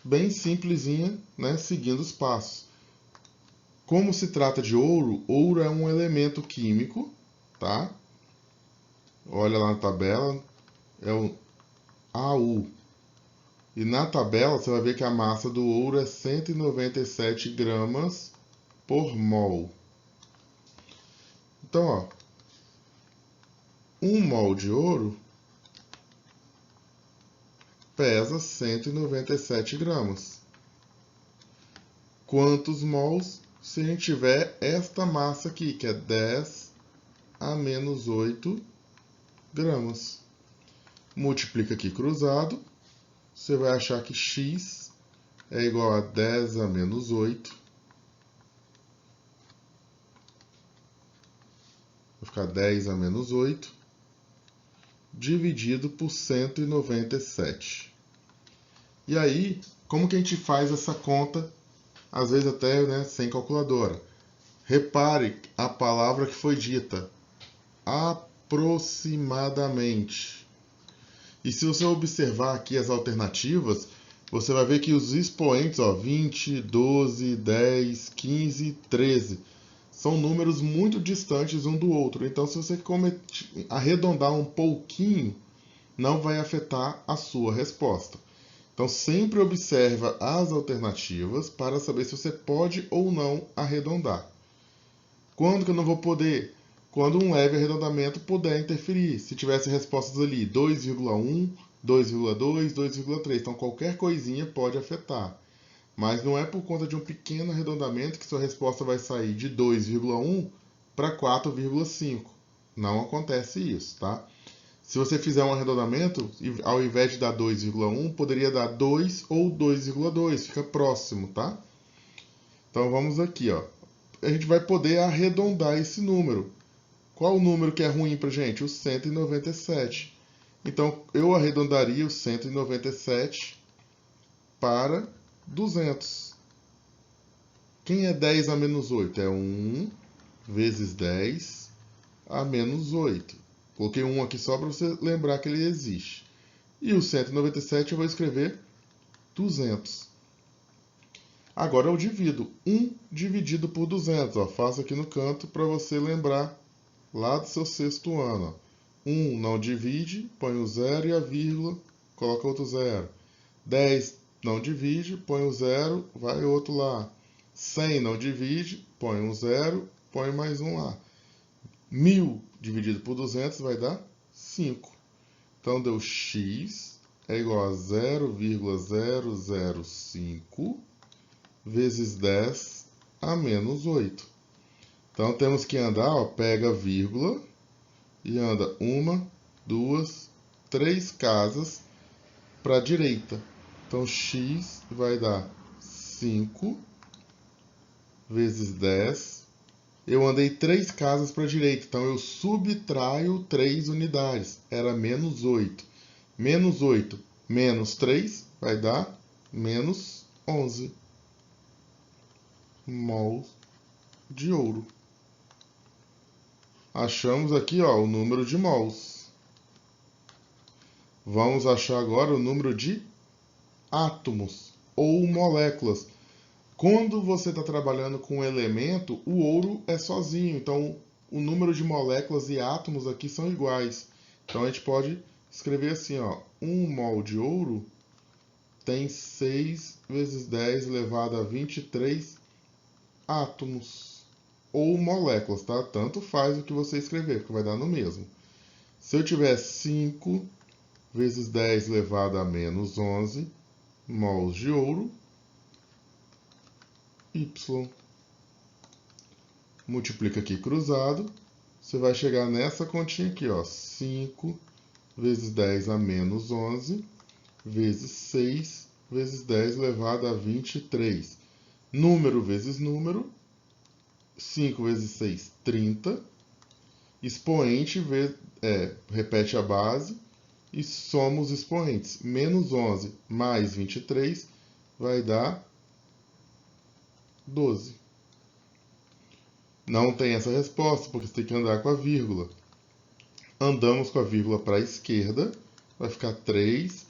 bem simplesinha, né, seguindo os passos. Como se trata de ouro, ouro é um elemento químico, tá? Olha lá na tabela, é o AU. E na tabela você vai ver que a massa do ouro é 197 gramas por mol. Então, ó, 1 mol de ouro pesa 197 gramas. Quantos mols se a gente tiver esta massa aqui, que é 10 a menos 8 gramas? Multiplica aqui cruzado, você vai achar que x é igual a 10 a menos 8. Vai ficar 10 a menos 8, dividido por 197. E aí, como que a gente faz essa conta, às vezes até, né, sem calculadora? Repare a palavra que foi dita, aproximadamente. E se você observar aqui as alternativas, você vai ver que os expoentes, ó, 20, 12, 10, 15, 13, são números muito distantes um do outro. Então, se você arredondar um pouquinho, não vai afetar a sua resposta. Então, sempre observa as alternativas para saber se você pode ou não arredondar. Quando que eu não vou poder? Quando um leve arredondamento puder interferir. Se tivesse respostas ali 2,1, 2,2, 2,3. Então, qualquer coisinha pode afetar. Mas não é por conta de um pequeno arredondamento que sua resposta vai sair de 2,1 para 4,5. Não acontece isso, tá? Se você fizer um arredondamento, ao invés de dar 2,1, poderia dar 2 ou 2,2. Fica próximo, tá? Então vamos aqui, ó. A gente vai poder arredondar esse número. Qual o número que é ruim para gente? O 197. Então eu arredondaria o 197 para 200. Quem é 10 a menos 8? É 1 vezes 10 a menos 8. Coloquei 1 aqui só para você lembrar que ele existe. E o 197 eu vou escrever 200. Agora eu divido. 1 dividido por 200. Ó, faço aqui no canto para você lembrar lá do seu sexto ano. 1 não divide, põe o 0 e a vírgula, coloca outro 0. 10 não divide, põe o 0, vai outro lá. 100 não divide, põe um 0, põe mais um lá. 1000 dividido por 200 vai dar 5. Então deu x é igual a 0,005 vezes 10 a menos 8. Então temos que andar, ó, pega a vírgula e anda 1, 2, 3 casas para a direita. Então x vai dar 5 vezes 10. Eu andei 3 casas para a direita, então eu subtraio 3 unidades. Era menos 8. Menos 8 menos 3 vai dar menos 11 mols de ouro. Achamos aqui, ó, o número de mols. Vamos achar agora o número de átomos ou moléculas. Quando você está trabalhando com um elemento, o ouro é sozinho, então o número de moléculas e átomos aqui são iguais. Então a gente pode escrever assim, ó, 1 mol de ouro tem 6 vezes 10 elevado a 23 átomos ou moléculas, tá? Tanto faz o que você escrever, porque vai dar no mesmo. Se eu tiver 5 vezes 10 elevado a menos 11 mols de ouro, Y. Multiplica aqui cruzado, você vai chegar nessa continha aqui, ó, 5 vezes 10 a menos 11 vezes 6 vezes 10 elevado a 23. Número vezes número, 5 vezes 6, 30. Expoente repete a base e soma os expoentes. Menos 11 mais 23 vai dar 12. Não tem essa resposta, porque você tem que andar com a vírgula. Andamos com a vírgula para a esquerda, vai ficar 3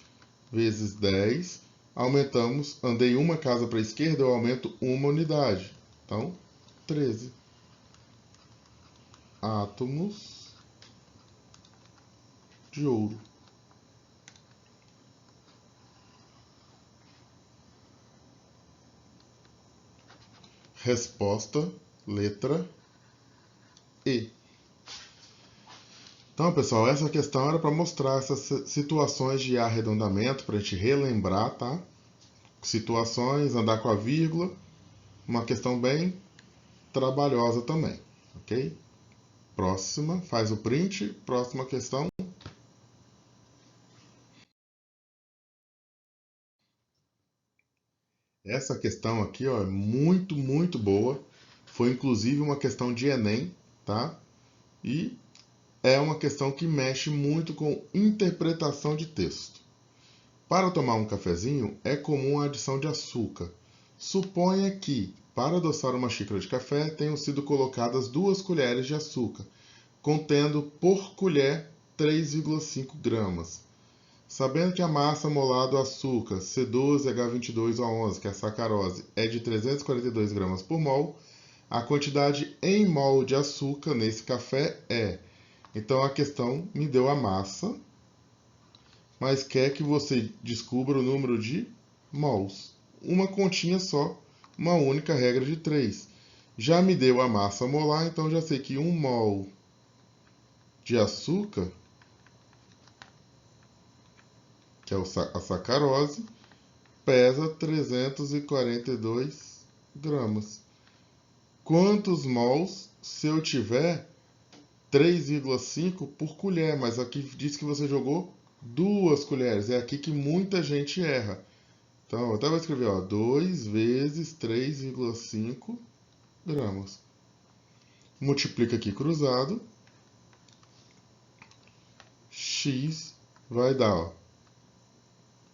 vezes 10 aumentamos, andei uma casa para a esquerda, eu aumento uma unidade. Então, 13 átomos de ouro. Resposta, letra E. Então, pessoal, essa questão era para mostrar essas situações de arredondamento, para a gente relembrar, tá? Situações, andar com a vírgula, uma questão bem trabalhosa também, ok? Próxima, faz o print, próxima questão. Essa questão aqui, ó, é muito, muito boa. Foi inclusive uma questão de Enem, tá? E é uma questão que mexe muito com interpretação de texto. Para tomar um cafezinho, é comum a adição de açúcar. Suponha que, para adoçar uma xícara de café, tenham sido colocadas 2 colheres de açúcar, contendo por colher 3,5 gramas. Sabendo que a massa molar do açúcar C12H22O11, que é a sacarose, é de 342 gramas por mol, a quantidade em mol de açúcar nesse café é... Então a questão me deu a massa, mas quer que você descubra o número de mols. Uma continha só, uma única regra de 3. Já me deu a massa molar, então já sei que 1 mol de açúcar, que é a sacarose, pesa 342 gramas. Quantos mols se eu tiver 3,5 por colher? Mas aqui diz que você jogou 2 colheres. É aqui que muita gente erra. Então, eu até vou escrever, ó, 2 vezes 3,5 gramas. Multiplica aqui cruzado. X vai dar, ó,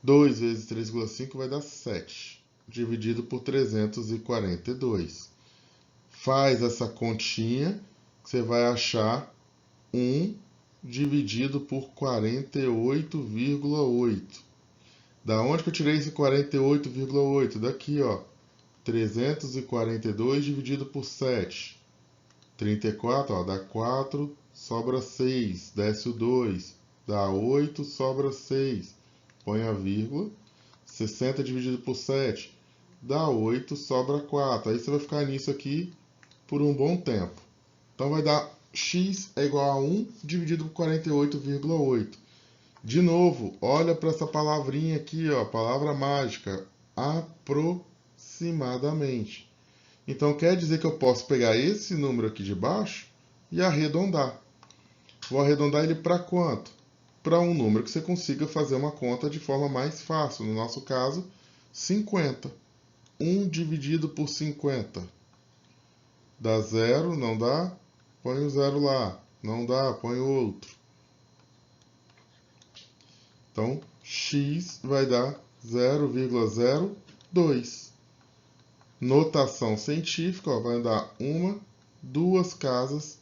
2 vezes 3,5 vai dar 7, dividido por 342. Faz essa continha, você vai achar 1 dividido por 48,8. Da onde que eu tirei esse 48,8? Daqui, ó. 342 dividido por 7. 34, ó, dá 4, sobra 6. Desce o 2. Dá 8, sobra 6. Põe a vírgula. 60 dividido por 7. Dá 8, sobra 4. Aí você vai ficar nisso aqui por um bom tempo. Então vai dar x é igual a 1 dividido por 48,8. De novo, olha para essa palavrinha aqui, ó, palavra mágica, aproximadamente. Então quer dizer que eu posso pegar esse número aqui de baixo e arredondar. Vou arredondar ele para quanto? Para um número que você consiga fazer uma conta de forma mais fácil. No nosso caso, 50. 1 dividido por 50. Dá 0, não dá? Põe o 0 lá. Não dá? Põe outro. Então, x vai dar 0,02. Notação científica, ó, vai dar 1, 2 casas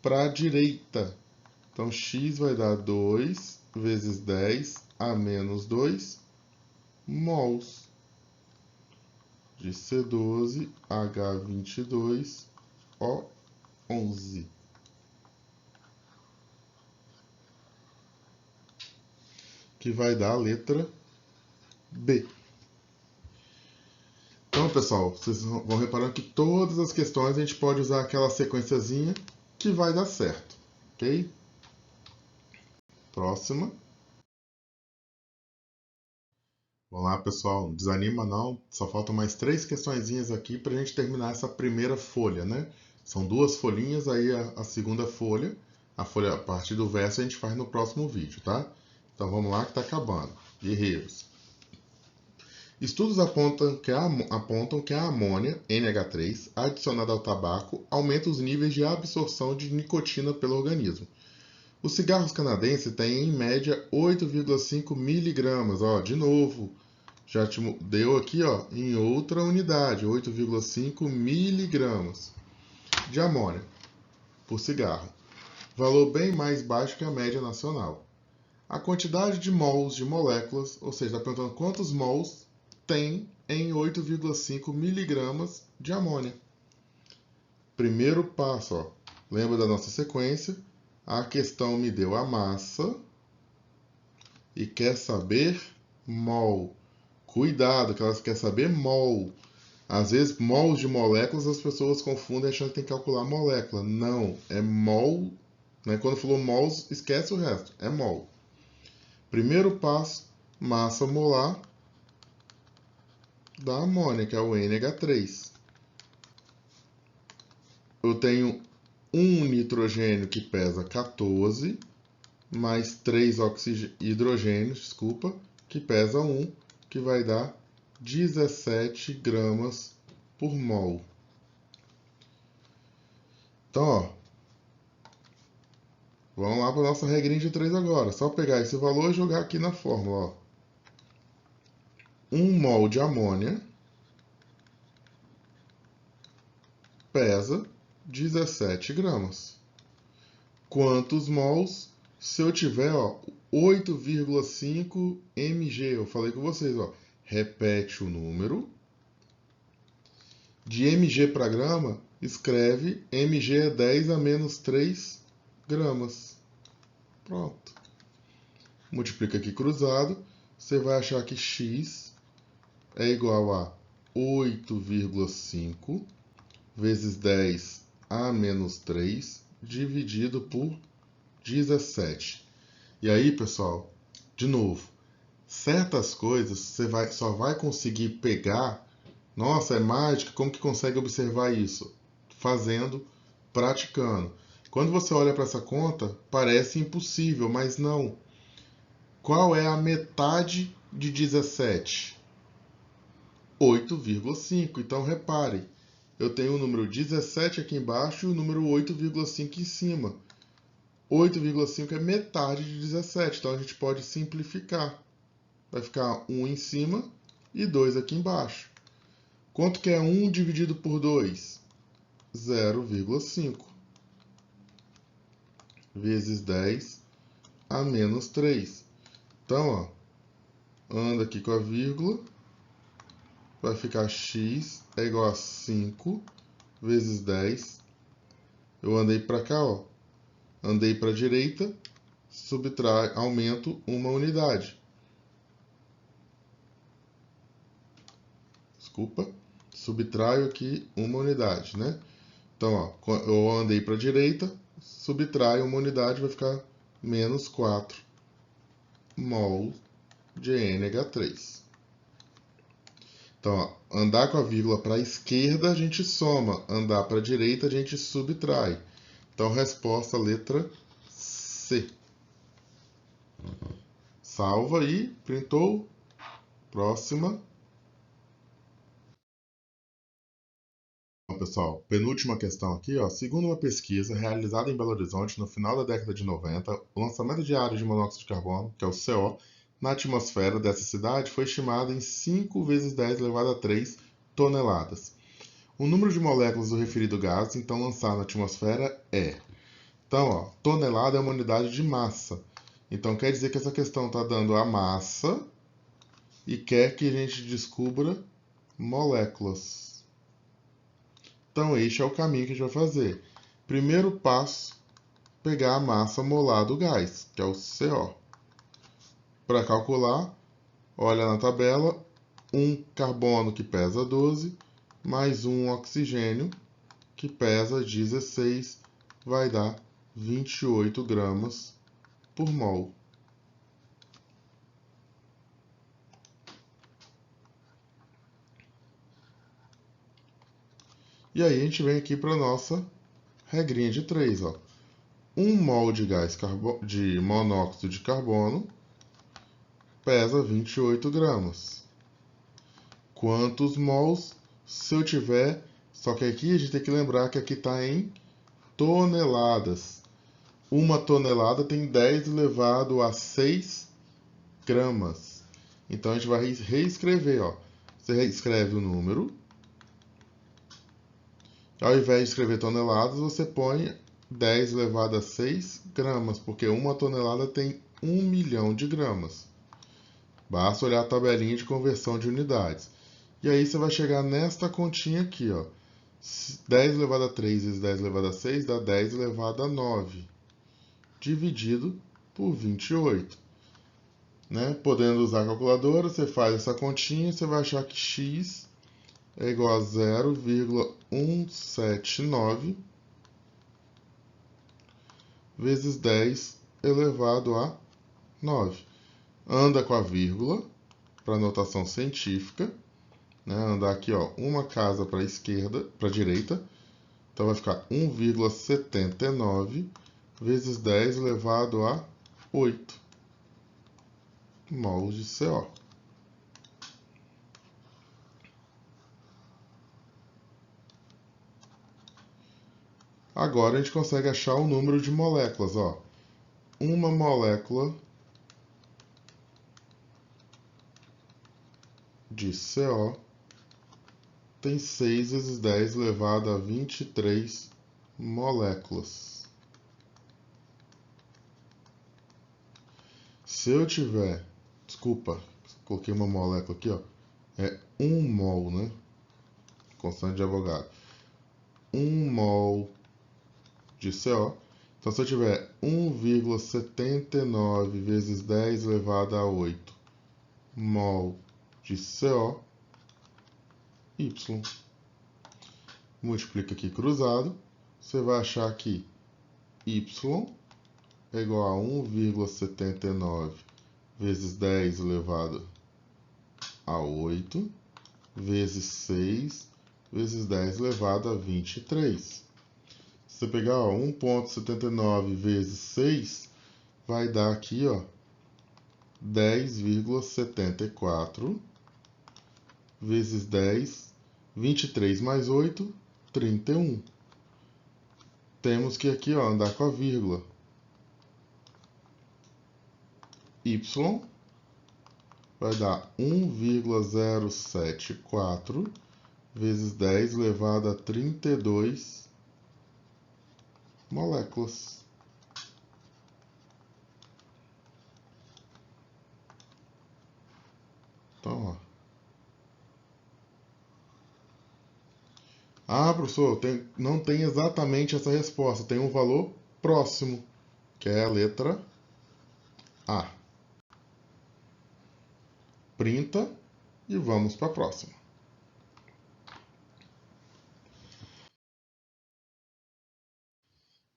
para a direita. Então, x vai dar 2 vezes 10 a menos 2 mols de C12H22O11. Que vai dar a letra B. Então, pessoal, vocês vão reparando que todas as questões a gente pode usar aquela sequenciazinha que vai dar certo, ok? Próxima. Vamos lá, pessoal, não desanima não, só faltam mais 3 questõezinhas aqui para a gente terminar essa primeira folha, né? São 2 folhinhas, aí a segunda folha, a partir do verso a gente faz no próximo vídeo, tá? Então vamos lá que está acabando. Guerreiros. Estudos apontam que a amônia, NH3, adicionada ao tabaco, aumenta os níveis de absorção de nicotina pelo organismo. Os cigarros canadenses têm, em média, 8,5 miligramas. Ó, de novo, já te deu aqui, ó, em outra unidade, 8,5 miligramas de amônia por cigarro. Valor bem mais baixo que a média nacional. A quantidade de mols de moléculas, ou seja, está perguntando quantos mols tem em 8,5 miligramas de amônia. Primeiro passo, ó, lembra da nossa sequência? A questão me deu a massa e quer saber mol. Cuidado, que elas querem saber mol. Às vezes, mols de moléculas as pessoas confundem achando que tem que calcular molécula. Não, é mol. Né? Quando falou mols, esquece o resto. É mol. Primeiro passo, massa molar da amônia, que é o NH3. Eu tenho um nitrogênio que pesa 14, mais 3 hidrogênios, desculpa, que pesa 1, que vai dar 17 gramas por mol. Então, ó, vamos lá para a nossa regrinha de 3 agora. Só pegar esse valor e jogar aqui na fórmula. Ó. 1 mol de amônia pesa 17 gramas. Quantos mols? Se eu tiver 8,5 mg, eu falei com vocês, ó, repete o número. De mg para grama, escreve mg é 10 a menos 3 gramas. Pronto. Multiplica aqui cruzado, você vai achar que x é igual a 8,5 vezes 10 a menos 3 dividido por 17. E aí, pessoal, de novo, certas coisas você só vai conseguir pegar. Nossa, é mágica, como que consegue observar isso? Fazendo, praticando. Quando você olha para essa conta, parece impossível, mas não. Qual é a metade de 17? 8,5. Então, repare, eu tenho o número 17 aqui embaixo e o número 8,5 em cima. 8,5 é metade de 17, então a gente pode simplificar. Vai ficar 1 em cima e 2 aqui embaixo. Quanto que é 1 dividido por 2? 0,5 vezes 10 a menos 3. Então, ó, anda aqui com a vírgula, vai ficar x é igual a 5 vezes 10. Eu andei para cá, ó, andei para a direita, aumento uma unidade. Desculpa, subtraio aqui uma unidade, né? Então, ó, eu andei para a direita, subtraio uma unidade, vai ficar menos 4 mol de NH3. Então, ó, andar com a vírgula para a esquerda, a gente soma. Andar para a direita, a gente subtrai. Então, resposta letra C. Salva aí, printou. Próxima. Bom, pessoal, penúltima questão aqui, ó. Segundo uma pesquisa realizada em Belo Horizonte no final da década de 90, o lançamento diário de monóxido de carbono, que é o CO, na atmosfera dessa cidade foi estimado em 5 vezes 10 elevado a 3 toneladas. O número de moléculas do referido gás, então, lançado na atmosfera é... Então, ó, tonelada é uma unidade de massa. Então, quer dizer que essa questão está dando a massa e quer que a gente descubra moléculas. Então, este é o caminho que a gente vai fazer. Primeiro passo, pegar a massa molar do gás, que é o CO. Para calcular, olha na tabela, um carbono que pesa 12, mais um oxigênio que pesa 16, vai dar 28 gramas por mol. E aí a gente vem aqui para a nossa regrinha de 3. Ó. 1 mol de gás de monóxido de carbono pesa 28 gramas. Quantos mols? Se eu tiver... Só que aqui a gente tem que lembrar que aqui está em toneladas. Uma tonelada tem 10 elevado a 6 gramas. Então a gente vai reescrever. Ó. Você reescreve o número. Ao invés de escrever toneladas, você põe 10 elevado a 6 gramas, porque uma tonelada tem 1 milhão de gramas. Basta olhar a tabelinha de conversão de unidades. E aí você vai chegar nesta continha aqui, ó. 10 elevado a 3 vezes 10 elevado a 6 dá 10 elevado a 9, dividido por 28. Né? Podendo usar a calculadora, você faz essa continha e você vai achar que x é igual a 0,179 vezes 10 elevado a 9. Anda com a vírgula para notação científica, né? Andar aqui, ó, uma casa para a esquerda, para a direita, então vai ficar 1,79 vezes 10 elevado a 8 mols de CO. Agora a gente consegue achar o número de moléculas, ó. Uma molécula de CO tem 6 vezes 10 elevado a 23 moléculas. Se eu tiver, desculpa, coloquei uma molécula aqui, ó, é 1 mol, né? Constante de Avogadro. 1 mol de CO. Então, se eu tiver 1,79 vezes 10 elevado a 8 mol de CO, Y. Multiplica aqui cruzado, você vai achar que Y é igual a 1,79 vezes 10 elevado a 8 vezes 6 vezes 10 elevado a 23. Se você pegar 1,79 vezes 6, vai dar aqui, ó, 10,74 vezes 10, 23 mais 8, 31. Temos que aqui, ó, andar com a vírgula. Y vai dar 1,074 vezes 10 elevado a 32 moléculas. Então, ó. Ah, professor, não tem exatamente essa resposta. Tem um valor próximo, que é a letra A. Printa e vamos para a próxima.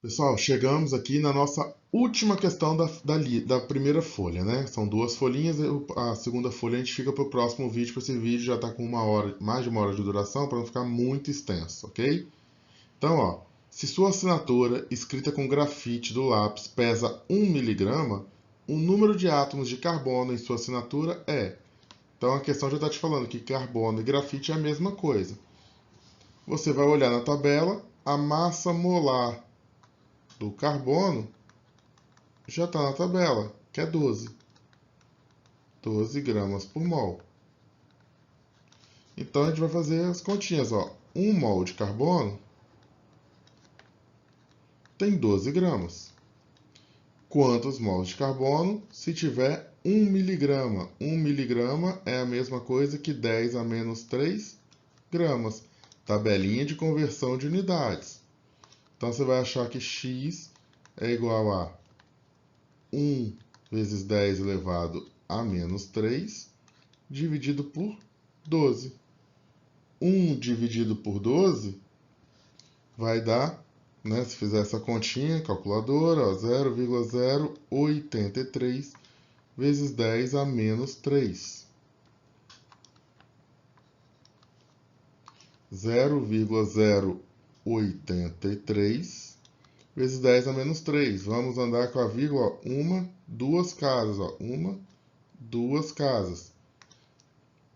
Pessoal, chegamos aqui na nossa última questão da primeira folha, né? São 2 folhinhas, a segunda folha a gente fica para o próximo vídeo, porque esse vídeo já está com mais de uma hora de duração, para não ficar muito extenso, ok? Então, ó, se sua assinatura escrita com grafite do lápis pesa 1 miligrama, o número de átomos de carbono em sua assinatura é... Então a questão já está te falando que carbono e grafite é a mesma coisa. Você vai olhar na tabela, a massa molar do carbono já está na tabela, que é 12. 12 gramas por mol. Então a gente vai fazer as continhas, ó. 1 mol de carbono tem 12 gramas. Quantos mols de carbono se tiver 1 miligrama? 1 miligrama é a mesma coisa que 10 a menos 3 gramas. Tabelinha de conversão de unidades. Então você vai achar que x é igual a 1 vezes 10 elevado a menos 3 dividido por 12. 1 dividido por 12 vai dar, né, se fizer essa continha, calculadora, 0,083 vezes 10 a menos 3. 0,083 vezes 10 a menos 3. Vamos andar com a vírgula, ó, uma, duas casas. Ó, uma, duas casas.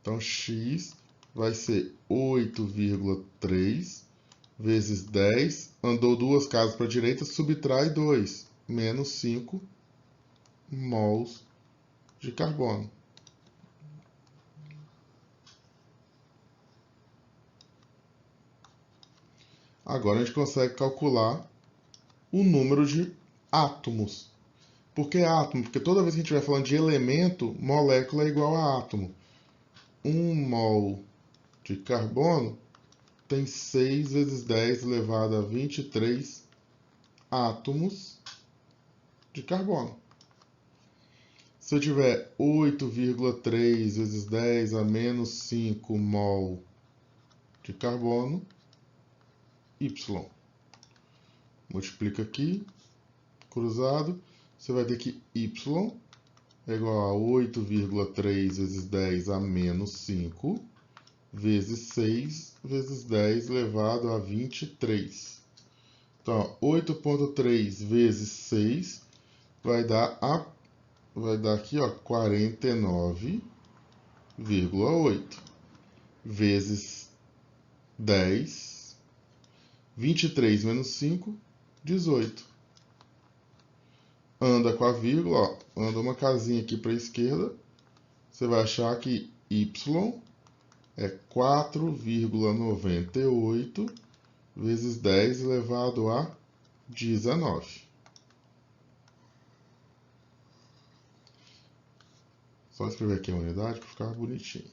Então, x vai ser 8,3 vezes 10. Andou duas casas para a direita, subtrai 2. Menos 5 mols de carbono. Agora a gente consegue calcular o número de átomos. Por que átomo? Porque toda vez que a gente estiver falando de elemento, molécula é igual a átomo. 1 mol de carbono tem 6 vezes 10 elevado a 23 átomos de carbono. Se eu tiver 8,3 vezes 10 a menos 5 mol de carbono, Y. Multiplica aqui, cruzado, você vai ter que Y é igual a 8,3 vezes 10 a menos 5 vezes 6 vezes 10 elevado a 23. Então, 8,3 vezes 6 vai dar aqui, ó, 49,8 vezes 10, 23 menos 5, 18. Anda com a vírgula, ó, anda uma casinha aqui para a esquerda, você vai achar que Y é 4,98 vezes 10 elevado a 19. Só escrever aqui a unidade para ficar bonitinho. O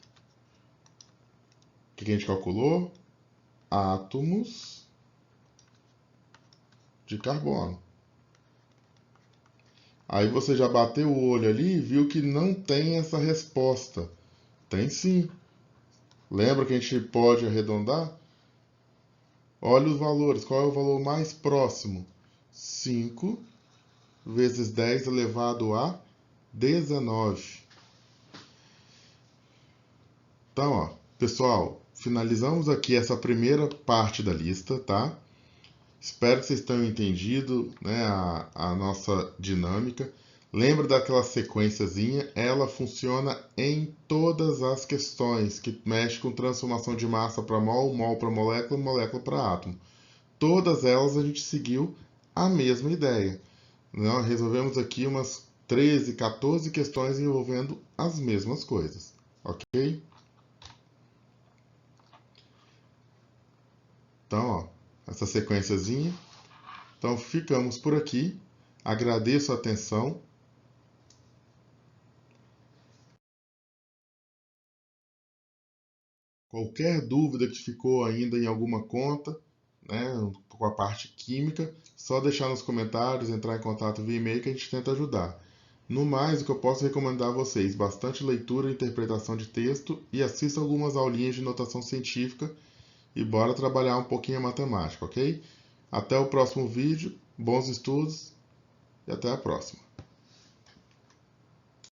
que a gente calculou? Átomos de carbono. Aí você já bateu o olho ali e viu que não tem essa resposta. Tem sim. Lembra que a gente pode arredondar? Olha os valores. Qual é o valor mais próximo? 5 vezes 10 elevado a 19. Então, ó, pessoal, finalizamos aqui essa primeira parte da lista, tá? Espero que vocês tenham entendido, né, a nossa dinâmica. Lembra daquela sequenciazinha? Ela funciona em todas as questões que mexe com transformação de massa para mol, mol para molécula, molécula para átomo. Todas elas a gente seguiu a mesma ideia. Nós resolvemos aqui umas 13, 14 questões envolvendo as mesmas coisas, ok? Então, ó, essa sequenciazinha. Então, ficamos por aqui. Agradeço a atenção. Qualquer dúvida que ficou ainda em alguma conta, né, com a parte química, só deixar nos comentários, entrar em contato via e-mail que a gente tenta ajudar. No mais, o que eu posso recomendar a vocês, bastante leitura e interpretação de texto e assista algumas aulinhas de notação científica e bora trabalhar um pouquinho a matemática, ok? Até o próximo vídeo, bons estudos e até a próxima.